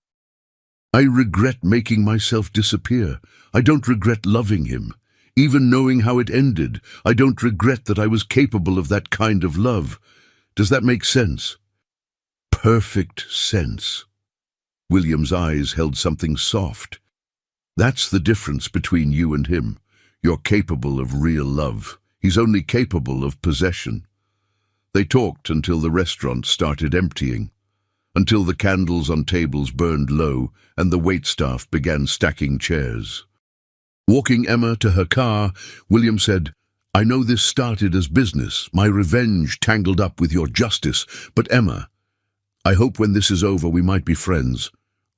I regret making myself disappear. I don't regret loving him. Even knowing how it ended, I don't regret that I was capable of that kind of love. Does that make sense? Perfect sense. William's eyes held something soft. That's the difference between you and him. You're capable of real love. He's only capable of possession. They talked until the restaurant started emptying, until the candles on tables burned low and the waitstaff began stacking chairs. Walking Emma to her car, William said, "I know this started as business, my revenge tangled up with your justice, but Emma, I hope when this is over we might be friends,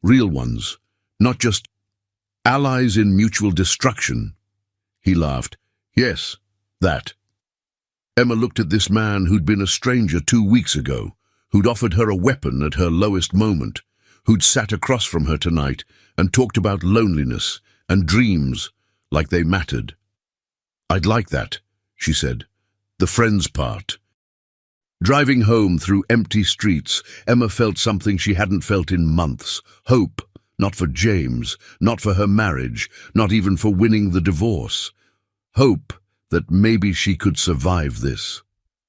real ones, not just allies in mutual destruction." He laughed. "Yes, that." Emma looked at this man who'd been a stranger 2 weeks ago, who'd offered her a weapon at her lowest moment, who'd sat across from her tonight and talked about loneliness and dreams like they mattered. "I'd like that," she said, "the friends part." Driving home through empty streets, Emma felt something she hadn't felt in months. Hope, not for James, not for her marriage, not even for winning the divorce. Hope that maybe she could survive this,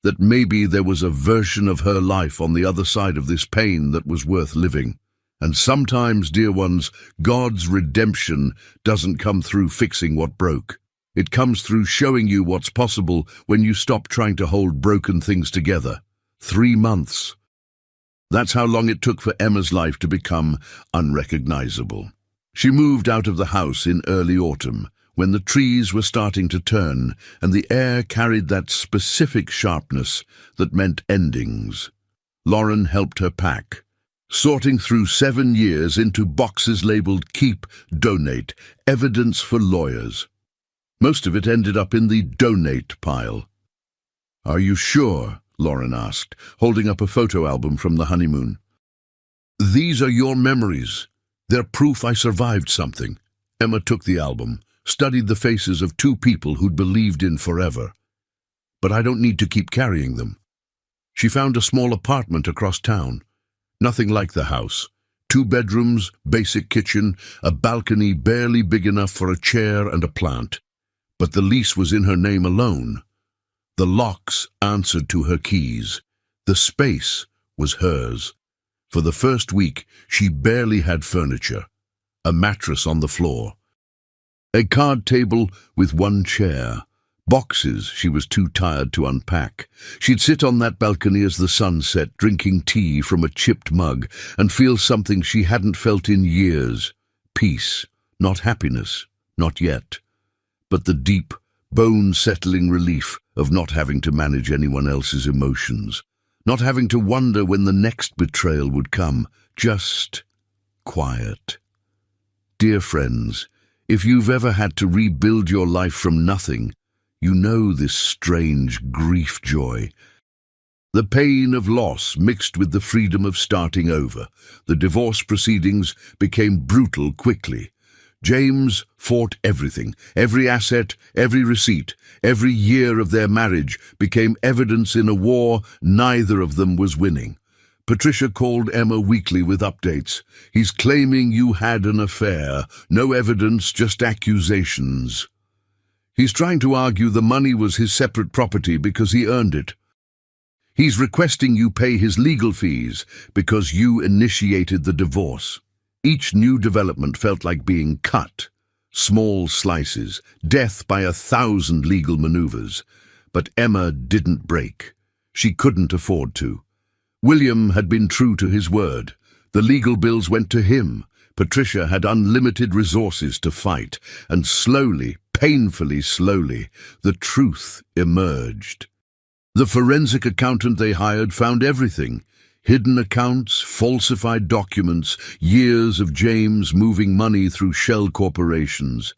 that maybe there was a version of her life on the other side of this pain that was worth living. And sometimes, dear ones, God's redemption doesn't come through fixing what broke. It comes through showing you what's possible when you stop trying to hold broken things together. 3 months. That's how long it took for Emma's life to become unrecognizable. She moved out of the house in early autumn, when the trees were starting to turn and the air carried that specific sharpness that meant endings. Lauren helped her pack, sorting through 7 years into boxes labeled keep, donate, evidence for lawyers. Most of it ended up in the donate pile. "Are you sure?" Lauren asked, holding up a photo album from the honeymoon. "These are your memories. They're proof I survived something." Emma took the album, studied the faces of 2 people who'd believed in forever. "But I don't need to keep carrying them." She found a small apartment across town. Nothing like the house. 2 bedrooms, basic kitchen, a balcony barely big enough for a chair and a plant. But the lease was in her name alone. The locks answered to her keys. The space was hers. For the first week, she barely had furniture. A mattress on the floor. A card table with 1 chair. Boxes she was too tired to unpack. She'd sit on that balcony as the sun set, drinking tea from a chipped mug, and feel something she hadn't felt in years. Peace, not happiness, not yet. But the deep, bone-settling relief of not having to manage anyone else's emotions. Not having to wonder when the next betrayal would come. Just quiet. Dear friends, if you've ever had to rebuild your life from nothing, you know this strange grief-joy. The pain of loss mixed with the freedom of starting over. The divorce proceedings became brutal quickly. James fought everything. Every asset, every receipt, every year of their marriage became evidence in a war neither of them was winning. Patricia called Emma weekly with updates. "He's claiming you had an affair. No evidence, just accusations. He's trying to argue the money was his separate property because he earned it. He's requesting you pay his legal fees because you initiated the divorce." Each new development felt like being cut. Small slices, death by 1,000 legal maneuvers. But Emma didn't break. She couldn't afford to. William had been true to his word. The legal bills went to him. Patricia had unlimited resources to fight, and slowly, painfully slowly, the truth emerged. The forensic accountant they hired found everything. Hidden accounts, falsified documents, years of James moving money through shell corporations.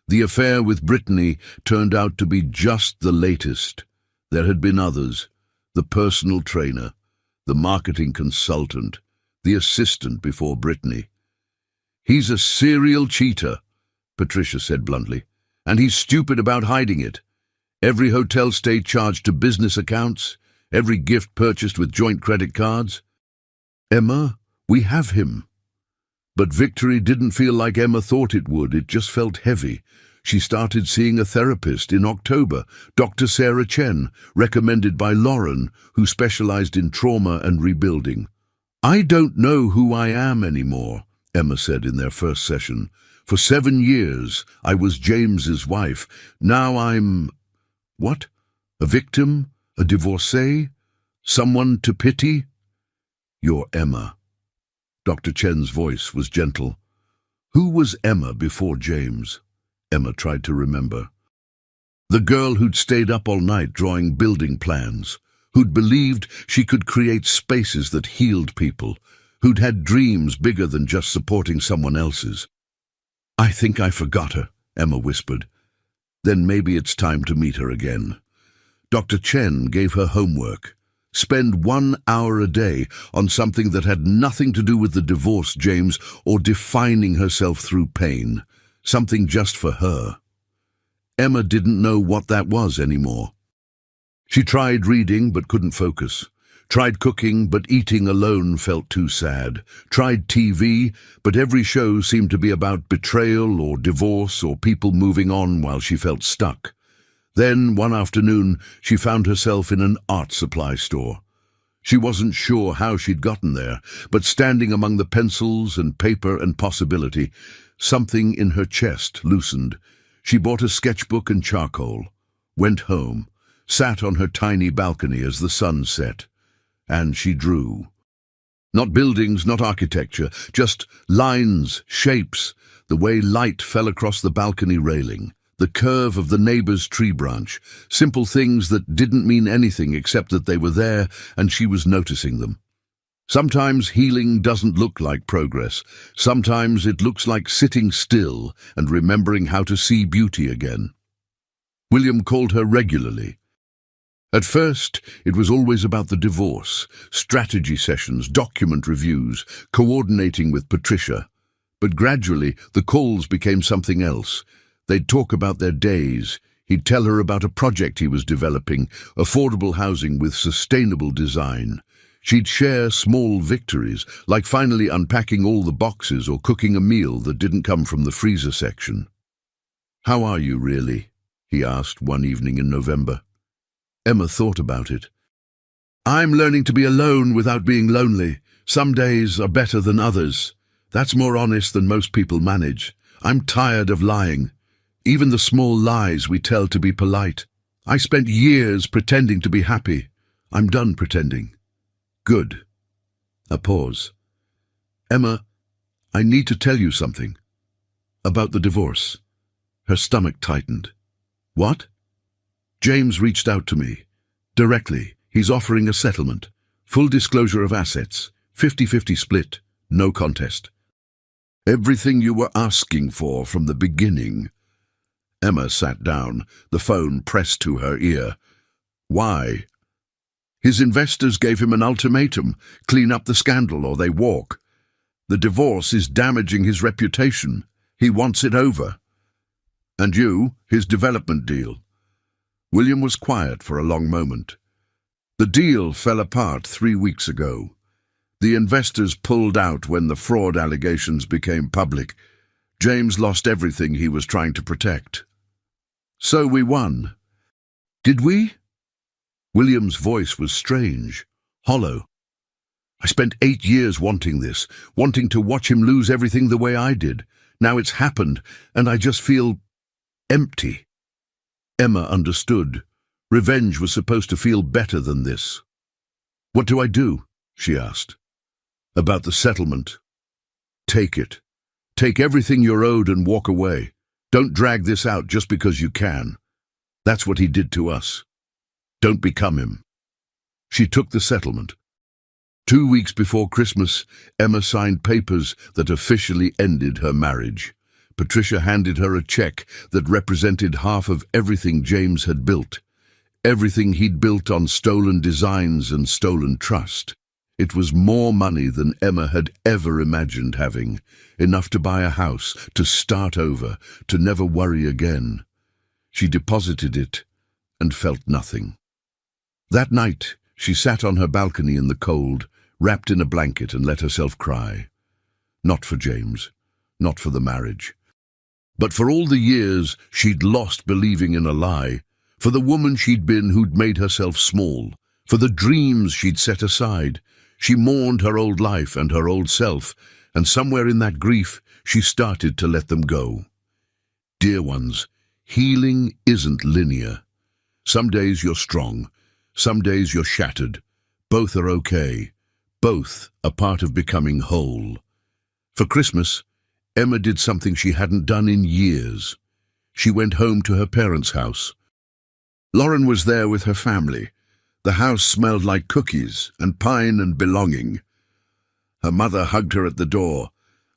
The affair with Brittany turned out to be just the latest. There had been others. The personal trainer, the marketing consultant, the assistant before Brittany. "He's a serial cheater," Patricia said bluntly, "and he's stupid about hiding it. Every hotel stay charged to business accounts, every gift purchased with joint credit cards. Emma, we have him." But victory didn't feel like Emma thought it would. It just felt heavy. She started seeing a therapist in October, Dr. Sarah Chen, recommended by Lauren, who specialized in trauma and rebuilding. "I don't know who I am anymore," Emma said in their first session. For 7 years, I was James's wife. Now I'm... What? A victim? A divorcee? Someone to pity? You're Emma. Dr. Chen's voice was gentle. Who was Emma before James? Emma tried to remember. The girl who'd stayed up all night drawing building plans, who'd believed she could create spaces that healed people, who'd had dreams bigger than just supporting someone else's. I think I forgot her, Emma whispered. Then maybe it's time to meet her again. Dr. Chen gave her homework. Spend 1 hour a day on something that had nothing to do with the divorce, James, or defining herself through pain. Something just for her. Emma didn't know what that was anymore. She tried reading but couldn't focus. Tried cooking, but eating alone felt too sad. Tried TV, but every show seemed to be about betrayal or divorce or people moving on while she felt stuck. Then, one afternoon, she found herself in an art supply store. She wasn't sure how she'd gotten there, but standing among the pencils and paper and possibility, something in her chest loosened. She bought a sketchbook and charcoal, went home, sat on her tiny balcony as the sun set, and she drew. Not buildings, not architecture, just lines, shapes, the way light fell across the balcony railing, the curve of the neighbor's tree branch, simple things that didn't mean anything except that they were there and she was noticing them. Sometimes healing doesn't look like progress. Sometimes it looks like sitting still and remembering how to see beauty again. William called her regularly. At first, it was always about the divorce, strategy sessions, document reviews, coordinating with Patricia. But gradually, the calls became something else. They'd talk about their days. He'd tell her about a project he was developing, affordable housing with sustainable design. She'd share small victories, like finally unpacking all the boxes or cooking a meal that didn't come from the freezer section. "How are you, really?" he asked one evening in November. Emma thought about it. "I'm learning to be alone without being lonely. Some days are better than others. That's more honest than most people manage. I'm tired of lying. Even the small lies we tell to be polite. I spent years pretending to be happy. I'm done pretending." "Good." A pause. "Emma, I need to tell you something. About the divorce." Her stomach tightened. "What?" "James reached out to me. Directly. He's offering a settlement. Full disclosure of assets. 50-50 split. No contest." "Everything you were asking for from the beginning." Emma sat down, the phone pressed to her ear. "Why?" "His investors gave him an ultimatum. Clean up the scandal or they walk. The divorce is damaging his reputation. He wants it over." "And you, his development deal?" William was quiet for a long moment. "The deal fell apart 3 weeks ago. The investors pulled out when the fraud allegations became public. James lost everything he was trying to protect." "So we won." "Did we?" William's voice was strange, hollow. "I spent 8 years wanting this, wanting to watch him lose everything the way I did. Now it's happened, and I just feel empty." Emma understood. Revenge was supposed to feel better than this. "What do I do?" she asked. "About the settlement. Take it. Take everything you're owed and walk away. Don't drag this out just because you can. That's what he did to us. Don't become him." She took the settlement. 2 weeks before Christmas, Emma signed papers that officially ended her marriage. Patricia handed her a check that represented half of everything James had built. Everything he'd built on stolen designs and stolen trust. It was more money than Emma had ever imagined having. Enough to buy a house, to start over, to never worry again. She deposited it and felt nothing. That night, she sat on her balcony in the cold, wrapped in a blanket, and let herself cry. Not for James, not for the marriage, but for all the years she'd lost believing in a lie, for the woman she'd been who'd made herself small, for the dreams she'd set aside. She mourned her old life and her old self, and somewhere in that grief, she started to let them go. Dear ones, healing isn't linear. Some days you're strong, some days you're shattered. Both are okay. Both are part of becoming whole. For Christmas, Emma did something she hadn't done in years. She went home to her parents' house. Lauren was there with her family. The house smelled like cookies and pine and belonging. Her mother hugged her at the door,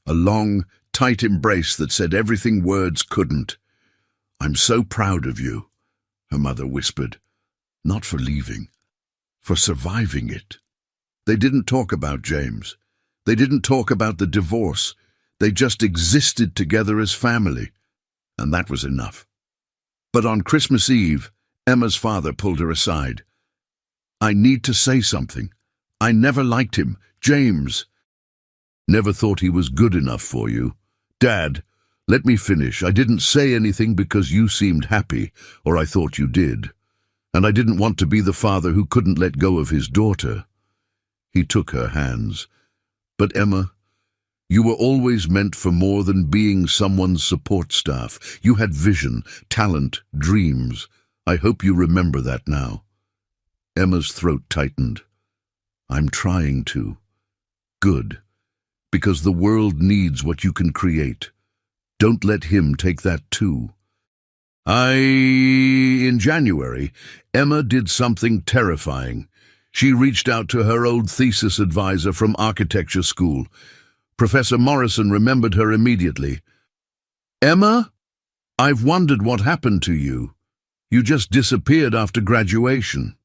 a long, tight embrace that said everything words couldn't. "I'm so proud of you," her mother whispered. "Not for leaving, for surviving it." They didn't talk about James. They didn't talk about the divorce. They just existed together as family, and that was enough. But on Christmas Eve, Emma's father pulled her aside. "I need to say something. I never liked him. James. Never thought he was good enough for you. Dad, let me finish. I didn't say anything because you seemed happy, or I thought you did. And I didn't want to be the father who couldn't let go of his daughter." He took her hands. "But Emma, you were always meant for more than being someone's support staff. You had vision, talent, dreams. I hope you remember that now." Emma's throat tightened. "I'm trying to." "Good. Because the world needs what you can create. Don't let him take that too." In January, Emma did something terrifying. She reached out to her old thesis advisor from architecture school. Professor Morrison remembered her immediately. "Emma, I've wondered what happened to you. You just disappeared after graduation."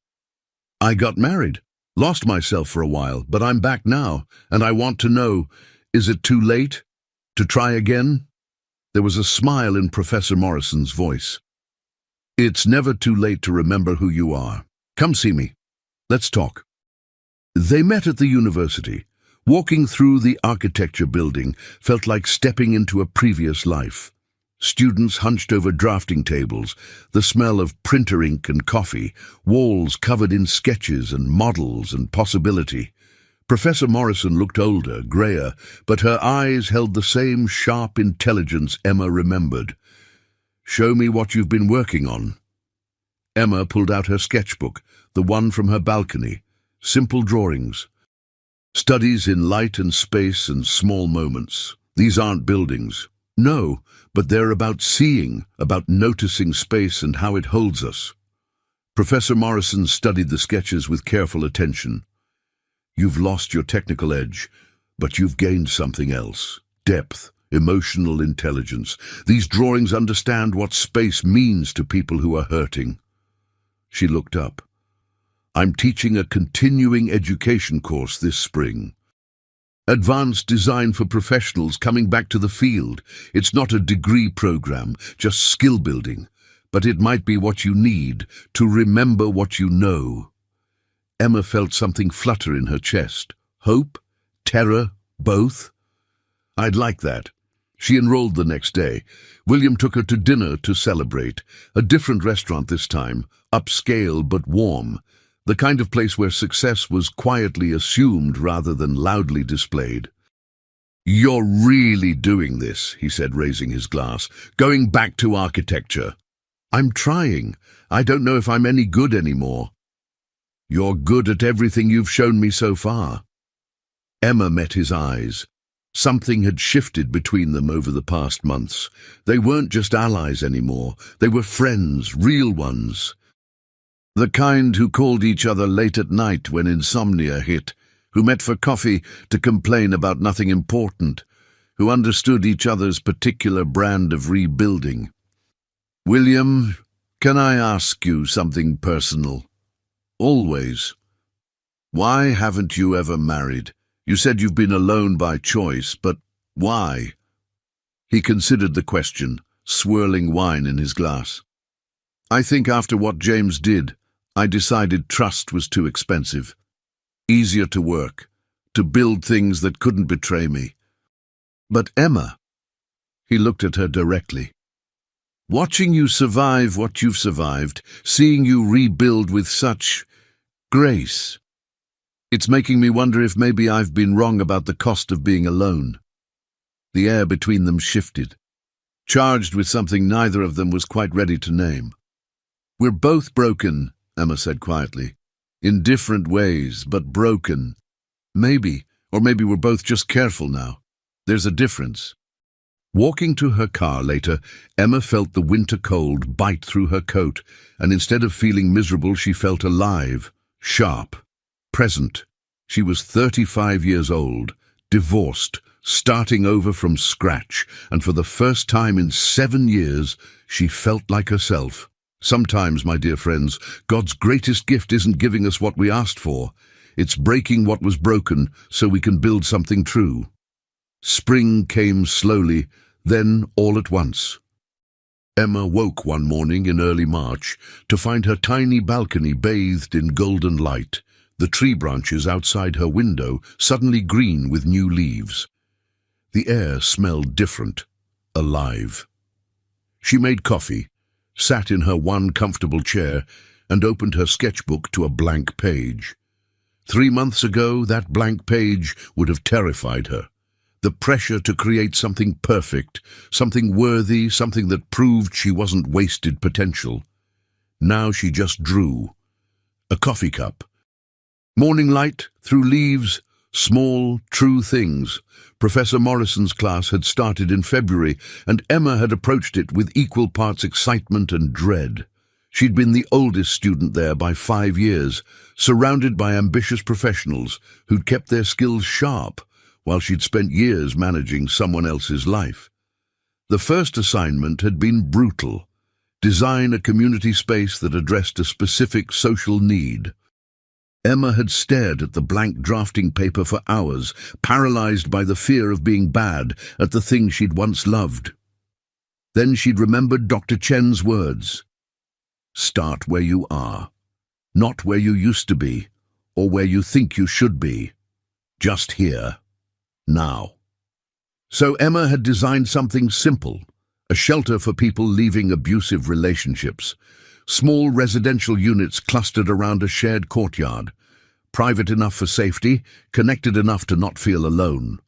"I got married, lost myself for a while, but I'm back now, and I want to know, is it too late to try again?" There was a smile in Professor Morrison's voice. "It's never too late to remember who you are. Come see me. Let's talk." They met at the university. Walking through the architecture building felt like stepping into a previous life. Students hunched over drafting tables, the smell of printer ink and coffee, walls covered in sketches and models and possibility. Professor Morrison looked older, grayer, but her eyes held the same sharp intelligence Emma remembered. "Show me what you've been working on." Emma pulled out her sketchbook, the one from her balcony. Simple drawings. Studies in light and space and small moments. These aren't buildings. No, but they're about seeing, about noticing space and how it holds us. Professor Morrison studied the sketches with careful attention. "You've lost your technical edge, but you've gained something else. Depth, emotional intelligence. These drawings understand what space means to people who are hurting." She looked up. "I'm teaching a continuing education course this spring. Advanced design for professionals coming back to the field. It's not a degree program, just skill building, but it might be what you need to remember what you know." Emma felt something flutter in her chest. Hope? Terror? Both? "I'd like that." She enrolled the next day. William took her to dinner to celebrate. A different restaurant this time, upscale but warm. The kind of place where success was quietly assumed rather than loudly displayed. "You're really doing this," he said, raising his glass. "Going back to architecture." "I'm trying. I don't know if I'm any good anymore." "You're good at everything you've shown me so far." Emma met his eyes. Something had shifted between them over the past months. They weren't just allies anymore. They were friends, real ones. The kind who called each other late at night when insomnia hit, who met for coffee to complain about nothing important, who understood each other's particular brand of rebuilding. "William, can I ask you something personal?" "Always." "Why haven't you ever married? You said you've been alone by choice, but why?" He considered the question, swirling wine in his glass. "I think after what James did, I decided trust was too expensive. Easier to work, to build things that couldn't betray me." "But Emma," he looked at her directly, "watching you survive what you've survived, seeing you rebuild with such grace, It's making me wonder if maybe I've been wrong about the cost of being alone. The air between them shifted, charged with something neither of them was quite ready to name. "We're both broken," Emma said quietly. "In different ways, but broken. Maybe, or maybe we're both just careful now. There's a difference." Walking to her car later, Emma felt the winter cold bite through her coat, and instead of feeling miserable, she felt alive, sharp, present. She was 35 years old, divorced, starting over from scratch, and for the first time in 7 years, she felt like herself. Sometimes, my dear friends, God's greatest gift isn't giving us what we asked for. It's breaking what was broken so we can build something true. Spring came slowly, then all at once. Emma woke one morning in early March to find her tiny balcony bathed in golden light, the tree branches outside her window suddenly green with new leaves. The air smelled different, alive. She made coffee, sat in her one comfortable chair, and opened her sketchbook to a blank page. 3 months ago, that blank page would have terrified her. The pressure to create something perfect, something worthy, something that proved she wasn't wasted potential. Now she just drew. A coffee cup. Morning light, through leaves, small, true things. Professor Morrison's class had started in February, and Emma had approached it with equal parts excitement and dread. She'd been the oldest student there by 5 years, surrounded by ambitious professionals who'd kept their skills sharp, while she'd spent years managing someone else's life. The first assignment had been brutal: design a community space that addressed a specific social need. Emma had stared at the blank drafting paper for hours, paralyzed by the fear of being bad at the thing she'd once loved. Then she'd remembered Dr. Chen's words. "Start where you are, not where you used to be, or where you think you should be. Just here. Now." So Emma had designed something simple, a shelter for people leaving abusive relationships. Small residential units clustered around a shared courtyard, private enough for safety, connected enough to not feel alone.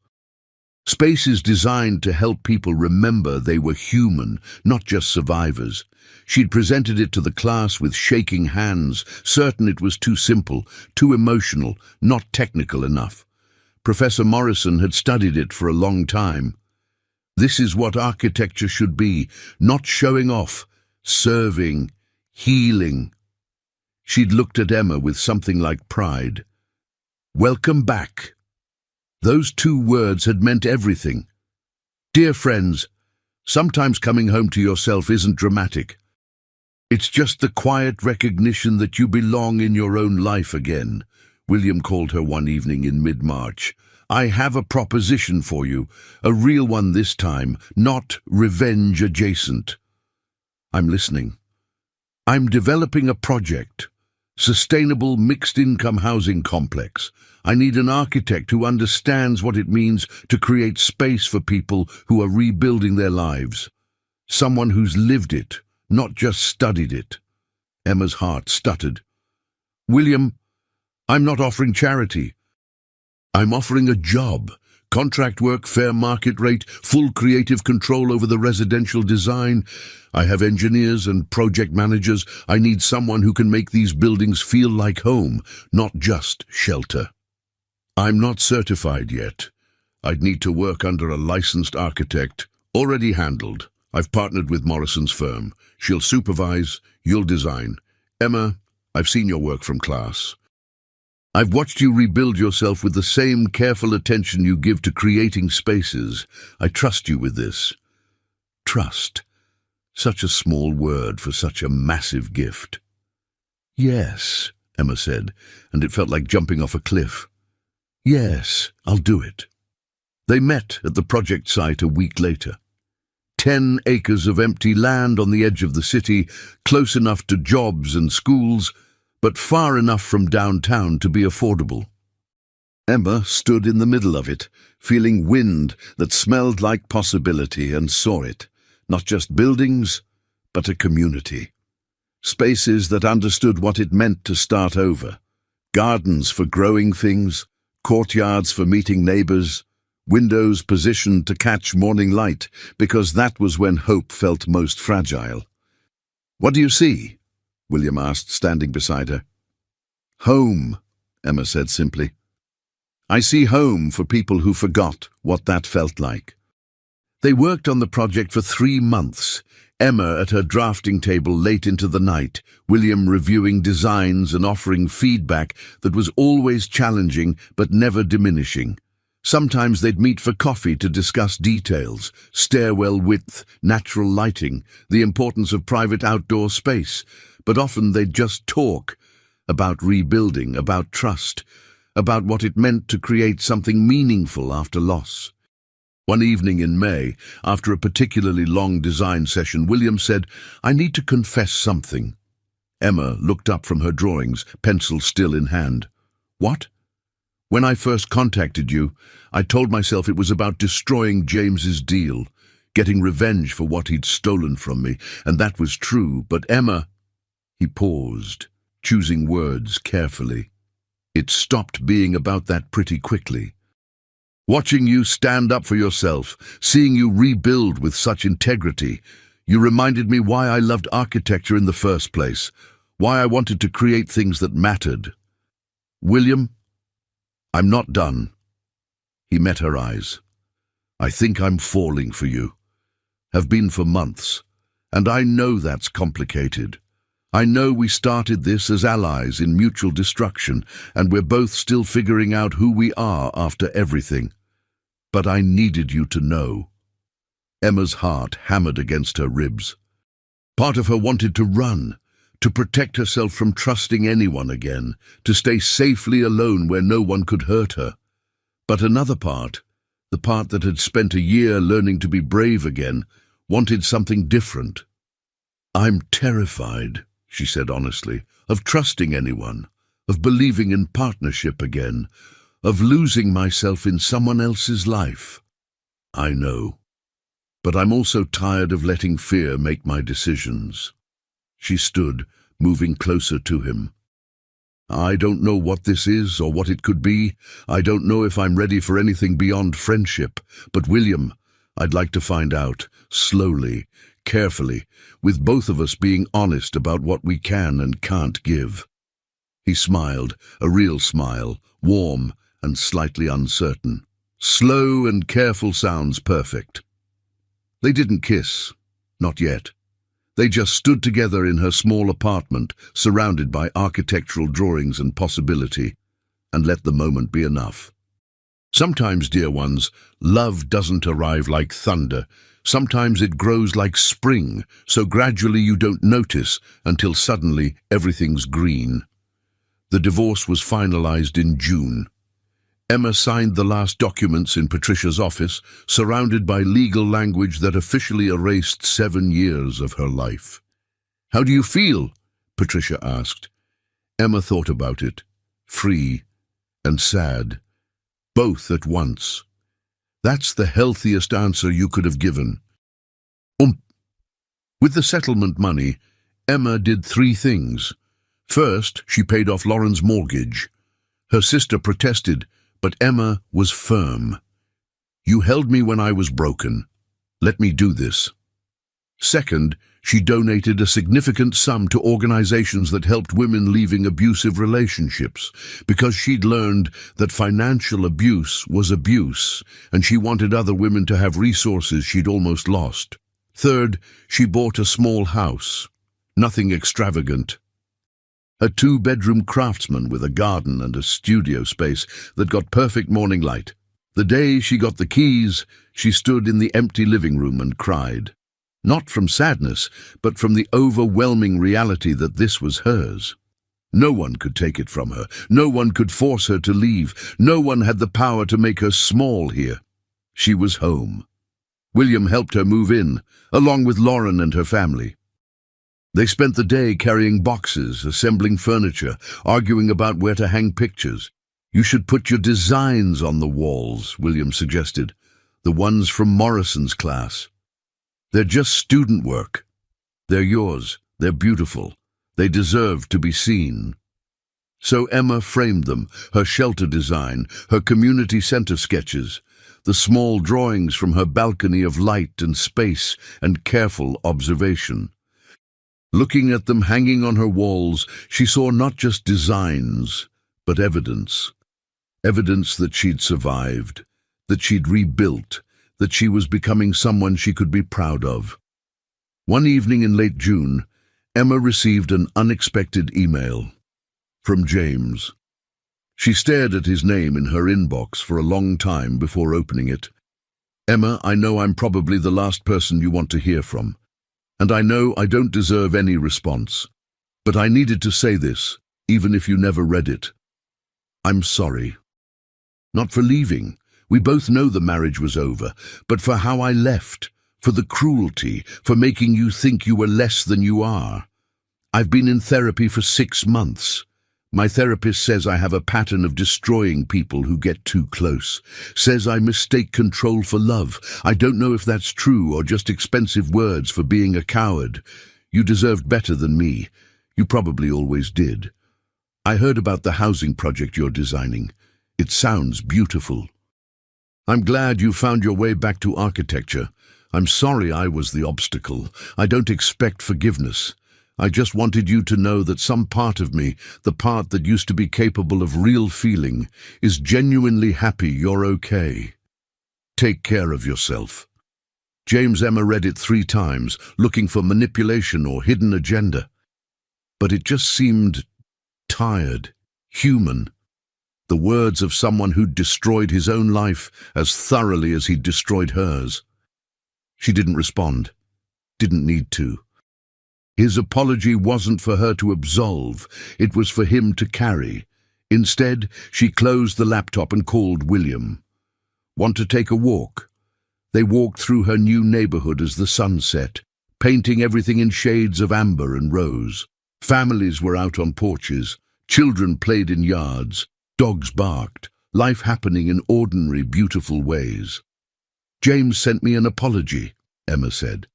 Spaces designed to help people remember they were human, not just survivors. She'd presented it to the class with shaking hands, certain it was too simple, too emotional, not technical enough. Professor Morrison had studied it for a long time. This is what architecture should be, not showing off, serving, healing. She'd looked at Emma with something like pride. Welcome back. Those 2 words had meant everything. Dear friends, sometimes coming home to yourself isn't dramatic. It's just the quiet recognition that you belong in your own life again. William called her one evening in mid-March. "I have a proposition for you, a real one this time, not revenge adjacent." "I'm listening." "I'm developing a project, sustainable mixed-income housing complex. I need an architect who understands what it means to create space for people who are rebuilding their lives. Someone who's lived it, not just studied it." Emma's heart stuttered. "William, I'm not offering charity. I'm offering a job. Contract work, fair market rate, full creative control over the residential design. I have engineers and project managers. I need someone who can make these buildings feel like home, not just shelter. I'm not certified yet. I'd need to work under a licensed architect. Already handled. I've partnered with Morrison's firm. She'll supervise, you'll design. Emma, I've seen your work from class. I've watched you rebuild yourself with the same careful attention you give to creating spaces. I trust you with this." Trust. Such a small word for such a massive gift. "Yes," Emma said, and it felt like jumping off a cliff. "Yes, I'll do it." They met at the project site a week later. 10 acres of empty land on the edge of the city, close enough to jobs and schools, but far enough from downtown to be affordable. Emma stood in the middle of it, feeling wind that smelled like possibility, and saw it. Not just buildings, but a community. Spaces that understood what it meant to start over. Gardens for growing things, courtyards for meeting neighbors, windows positioned to catch morning light, because that was when hope felt most fragile. "What do you see?" William asked, standing beside her. "Home," Emma said simply. "I see home for people who forgot what that felt like." They worked on the project for 3 months, Emma at her drafting table late into the night, William reviewing designs and offering feedback that was always challenging but never diminishing. Sometimes they'd meet for coffee to discuss details, stairwell width, natural lighting, the importance of private outdoor space, but often they'd just talk about rebuilding, about trust, about what it meant to create something meaningful after loss. One evening in May, after a particularly long design session, William said, "I need to confess something." Emma looked up from her drawings, pencil still in hand. "What?" "When I first contacted you, I told myself it was about destroying James's deal, getting revenge for what he'd stolen from me, and that was true, but Emma—" He paused, choosing words carefully. "It stopped being about that pretty quickly. Watching you stand up for yourself, seeing you rebuild with such integrity, you reminded me why I loved architecture in the first place, why I wanted to create things that mattered. William, I'm not done." He met her eyes. "I think I'm falling for you. Have been for months. And I know that's complicated. I know we started this as allies in mutual destruction, and we're both still figuring out who we are after everything. But I needed you to know." Emma's heart hammered against her ribs. Part of her wanted to run, to protect herself from trusting anyone again, to stay safely alone where no one could hurt her. But another part, the part that had spent a year learning to be brave again, wanted something different. "I'm terrified," she said honestly, "of trusting anyone, of believing in partnership again, of losing myself in someone else's life." "I know. But I'm also tired of letting fear make my decisions." She stood, moving closer to him. "I don't know what this is or what it could be. I don't know if I'm ready for anything beyond friendship. But William, I'd like to find out, slowly, carefully, with both of us being honest about what we can and can't give." He smiled, a real smile, warm and slightly uncertain. "Slow and careful sounds perfect." They didn't kiss, not yet. They just stood together in her small apartment, surrounded by architectural drawings and possibility, and let the moment be enough. Sometimes, dear ones, love doesn't arrive like thunder. Sometimes it grows like spring, so gradually you don't notice until suddenly everything's green. The divorce was finalized in June. Emma signed the last documents in Patricia's office, surrounded by legal language that officially erased 7 years of her life. "How do you feel?" Patricia asked. Emma thought about it, free and sad, both at once. That's the healthiest answer you could have given. With the settlement money, Emma did 3 things. First, she paid off Lauren's mortgage. Her sister protested, but Emma was firm. "You held me when I was broken. Let me do this." Second, she donated a significant sum to organizations that helped women leaving abusive relationships, because she'd learned that financial abuse was abuse, and she wanted other women to have resources she'd almost lost. Third, she bought a small house. Nothing extravagant. A 2-bedroom craftsman with a garden and a studio space that got perfect morning light. The day she got the keys, she stood in the empty living room and cried. Not from sadness, but from the overwhelming reality that this was hers. No one could take it from her. No one could force her to leave. No one had the power to make her small here. She was home. William helped her move in, along with Lauren and her family. They spent the day carrying boxes, assembling furniture, arguing about where to hang pictures. "You should put your designs on the walls," William suggested. "The ones from Morrison's class. They're just student work. They're yours. They're beautiful. They deserve to be seen." So Emma framed them, her shelter design, her community center sketches, the small drawings from her balcony of light and space and careful observation. Looking at them hanging on her walls, she saw not just designs, but evidence. Evidence that she'd survived, that she'd rebuilt, that she was becoming someone she could be proud of. One evening in late June, Emma received an unexpected email from James. She stared at his name in her inbox for a long time before opening it. "Emma, I know I'm probably the last person you want to hear from, and I know I don't deserve any response. But I needed to say this, even if you never read it. I'm sorry. Not for leaving. We both know the marriage was over, but for how I left, for the cruelty, for making you think you were less than you are. I've been in therapy for 6 months. My therapist says I have a pattern of destroying people who get too close, says I mistake control for love. I don't know if that's true or just expensive words for being a coward. You deserved better than me. You probably always did. I heard about the housing project you're designing. It sounds beautiful. I'm glad you found your way back to architecture. I'm sorry I was the obstacle. I don't expect forgiveness. I just wanted you to know that some part of me, the part that used to be capable of real feeling, is genuinely happy you're okay. Take care of yourself." Emma read it 3 times, looking for manipulation or hidden agenda. But it just seemed tired, human. The words of someone who'd destroyed his own life as thoroughly as he'd destroyed hers. She didn't respond. Didn't need to. His apology wasn't for her to absolve, it was for him to carry. Instead, she closed the laptop and called William. "Want to take a walk?" They walked through her new neighborhood as the sun set, painting everything in shades of amber and rose. Families were out on porches, children played in yards, dogs barked, life happening in ordinary, beautiful ways. "James sent me an apology," Emma said.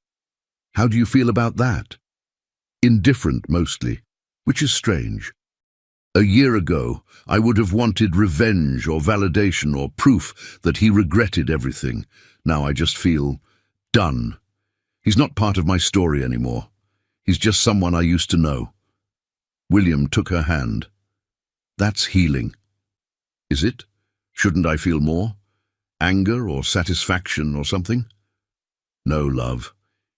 "How do you feel about that?" "Indifferent, mostly, which is strange. A year ago, I would have wanted revenge or validation or proof that he regretted everything. Now I just feel done. He's not part of my story anymore. He's just someone I used to know." William took her hand. "That's healing." "Is it? Shouldn't I feel more? Anger or satisfaction or something?" "No, love.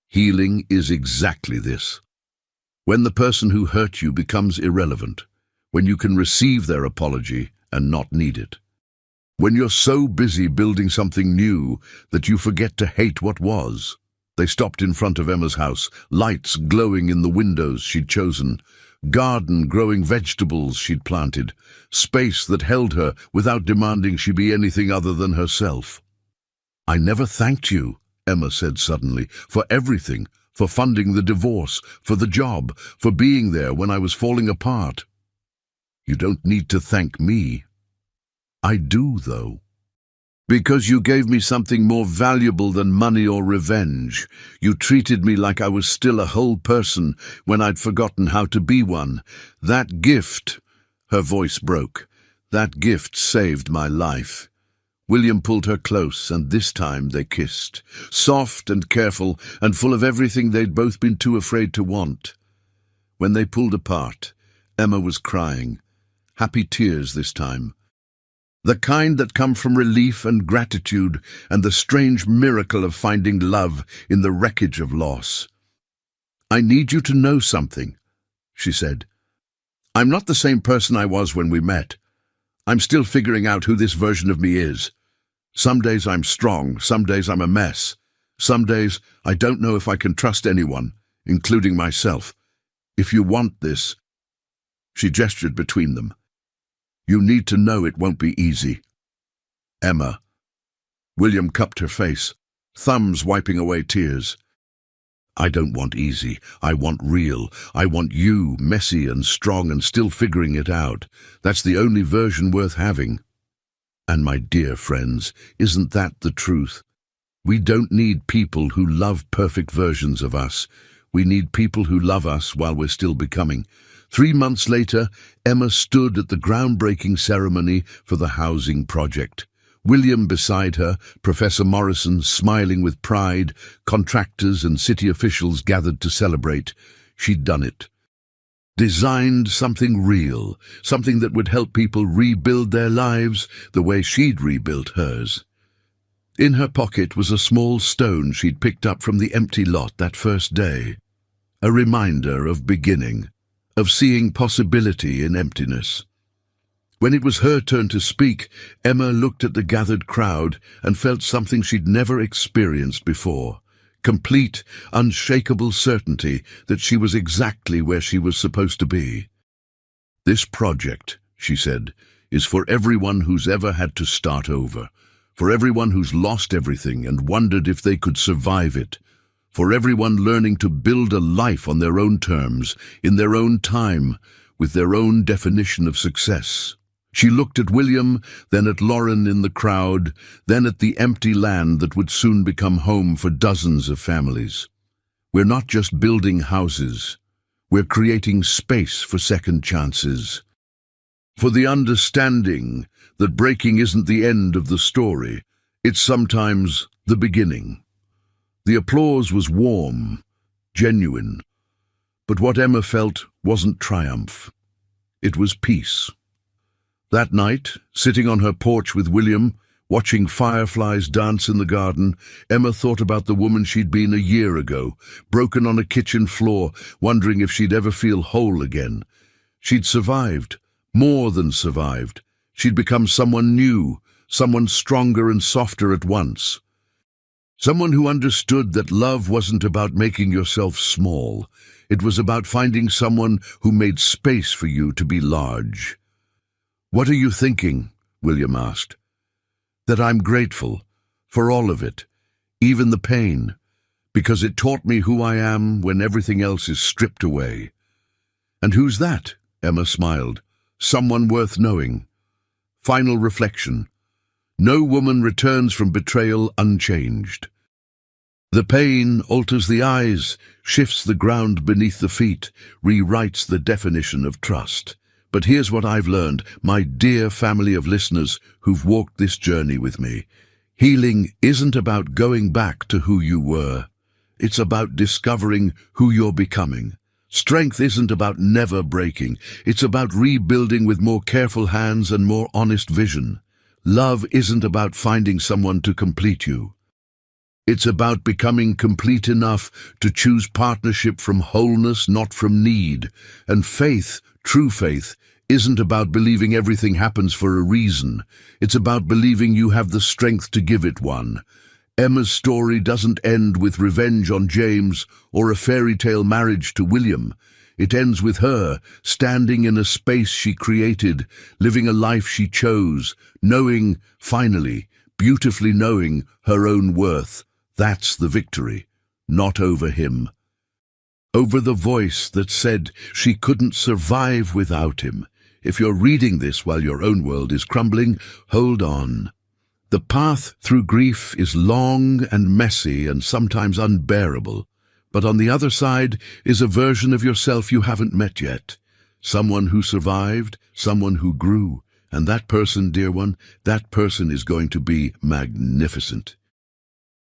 Healing is exactly this. When the person who hurt you becomes irrelevant, when you can receive their apology and not need it. When you're so busy building something new that you forget to hate what was." They stopped in front of Emma's house, lights glowing in the windows she'd chosen, garden growing vegetables she'd planted, space that held her without demanding she be anything other than herself. "I never thanked you," Emma said suddenly, "for everything. For funding the divorce, for the job, for being there when I was falling apart." "You don't need to thank me." "I do, though. Because you gave me something more valuable than money or revenge. You treated me like I was still a whole person when I'd forgotten how to be one. That gift," her voice broke, "that gift saved my life." William pulled her close, and this time they kissed, soft and careful and full of everything they'd both been too afraid to want. When they pulled apart, Emma was crying, happy tears this time. The kind that come from relief and gratitude and the strange miracle of finding love in the wreckage of loss. "I need you to know something," she said. "I'm not the same person I was when we met. I'm still figuring out who this version of me is. Some days I'm strong, some days I'm a mess. Some days I don't know if I can trust anyone, including myself. If you want this," she gestured between them, "you need to know it won't be easy." "Emma." William cupped her face, thumbs wiping away tears. "I don't want easy. I want real. I want you, messy and strong and still figuring it out. That's the only version worth having. And my dear friends, isn't that the truth? We don't need people who love perfect versions of us. We need people who love us while we're still becoming. 3 months later, Emma stood at the groundbreaking ceremony for the housing project. William beside her, Professor Morrison smiling with pride, contractors and city officials gathered to celebrate. She'd done it. Designed something real, something that would help people rebuild their lives the way she'd rebuilt hers. In her pocket was a small stone she'd picked up from the empty lot that first day. A reminder of beginning, of seeing possibility in emptiness. When it was her turn to speak, Emma looked at the gathered crowd and felt something she'd never experienced before. Complete, unshakable certainty that she was exactly where she was supposed to be. "This project," she said, "is for everyone who's ever had to start over. For everyone who's lost everything and wondered if they could survive it. For everyone learning to build a life on their own terms, in their own time, with their own definition of success." She looked at William, then at Lauren in the crowd, then at the empty land that would soon become home for dozens of families. "We're not just building houses. We're creating space for second chances. For the understanding that breaking isn't the end of the story, it's sometimes the beginning." The applause was warm, genuine, but what Emma felt wasn't triumph. It was peace. That night, sitting on her porch with William, watching fireflies dance in the garden, Emma thought about the woman she'd been a year ago, broken on a kitchen floor, wondering if she'd ever feel whole again. She'd survived, more than survived. She'd become someone new, someone stronger and softer at once. Someone who understood that love wasn't about making yourself small. It was about finding someone who made space for you to be large. "What are you thinking?" William asked. "That I'm grateful for all of it, even the pain, because it taught me who I am when everything else is stripped away." "And who's that?" Emma smiled. "Someone worth knowing." Final reflection. No woman returns from betrayal unchanged. The pain alters the eyes, shifts the ground beneath the feet, rewrites the definition of trust. But here's what I've learned, my dear family of listeners who've walked this journey with me. Healing isn't about going back to who you were. It's about discovering who you're becoming. Strength isn't about never breaking. It's about rebuilding with more careful hands and more honest vision. Love isn't about finding someone to complete you. It's about becoming complete enough to choose partnership from wholeness, not from need. And faith, true faith, isn't about believing everything happens for a reason. It's about believing you have the strength to give it one. Emma's story doesn't end with revenge on James or a fairy tale marriage to William. It ends with her, standing in a space she created, living a life she chose, knowing, finally, beautifully knowing her own worth. That's the victory, not over him. Over the voice that said she couldn't survive without him. If you're reading this while your own world is crumbling, hold on. The path through grief is long and messy and sometimes unbearable. But on the other side is a version of yourself you haven't met yet. Someone who survived, someone who grew. And that person, dear one, that person is going to be magnificent.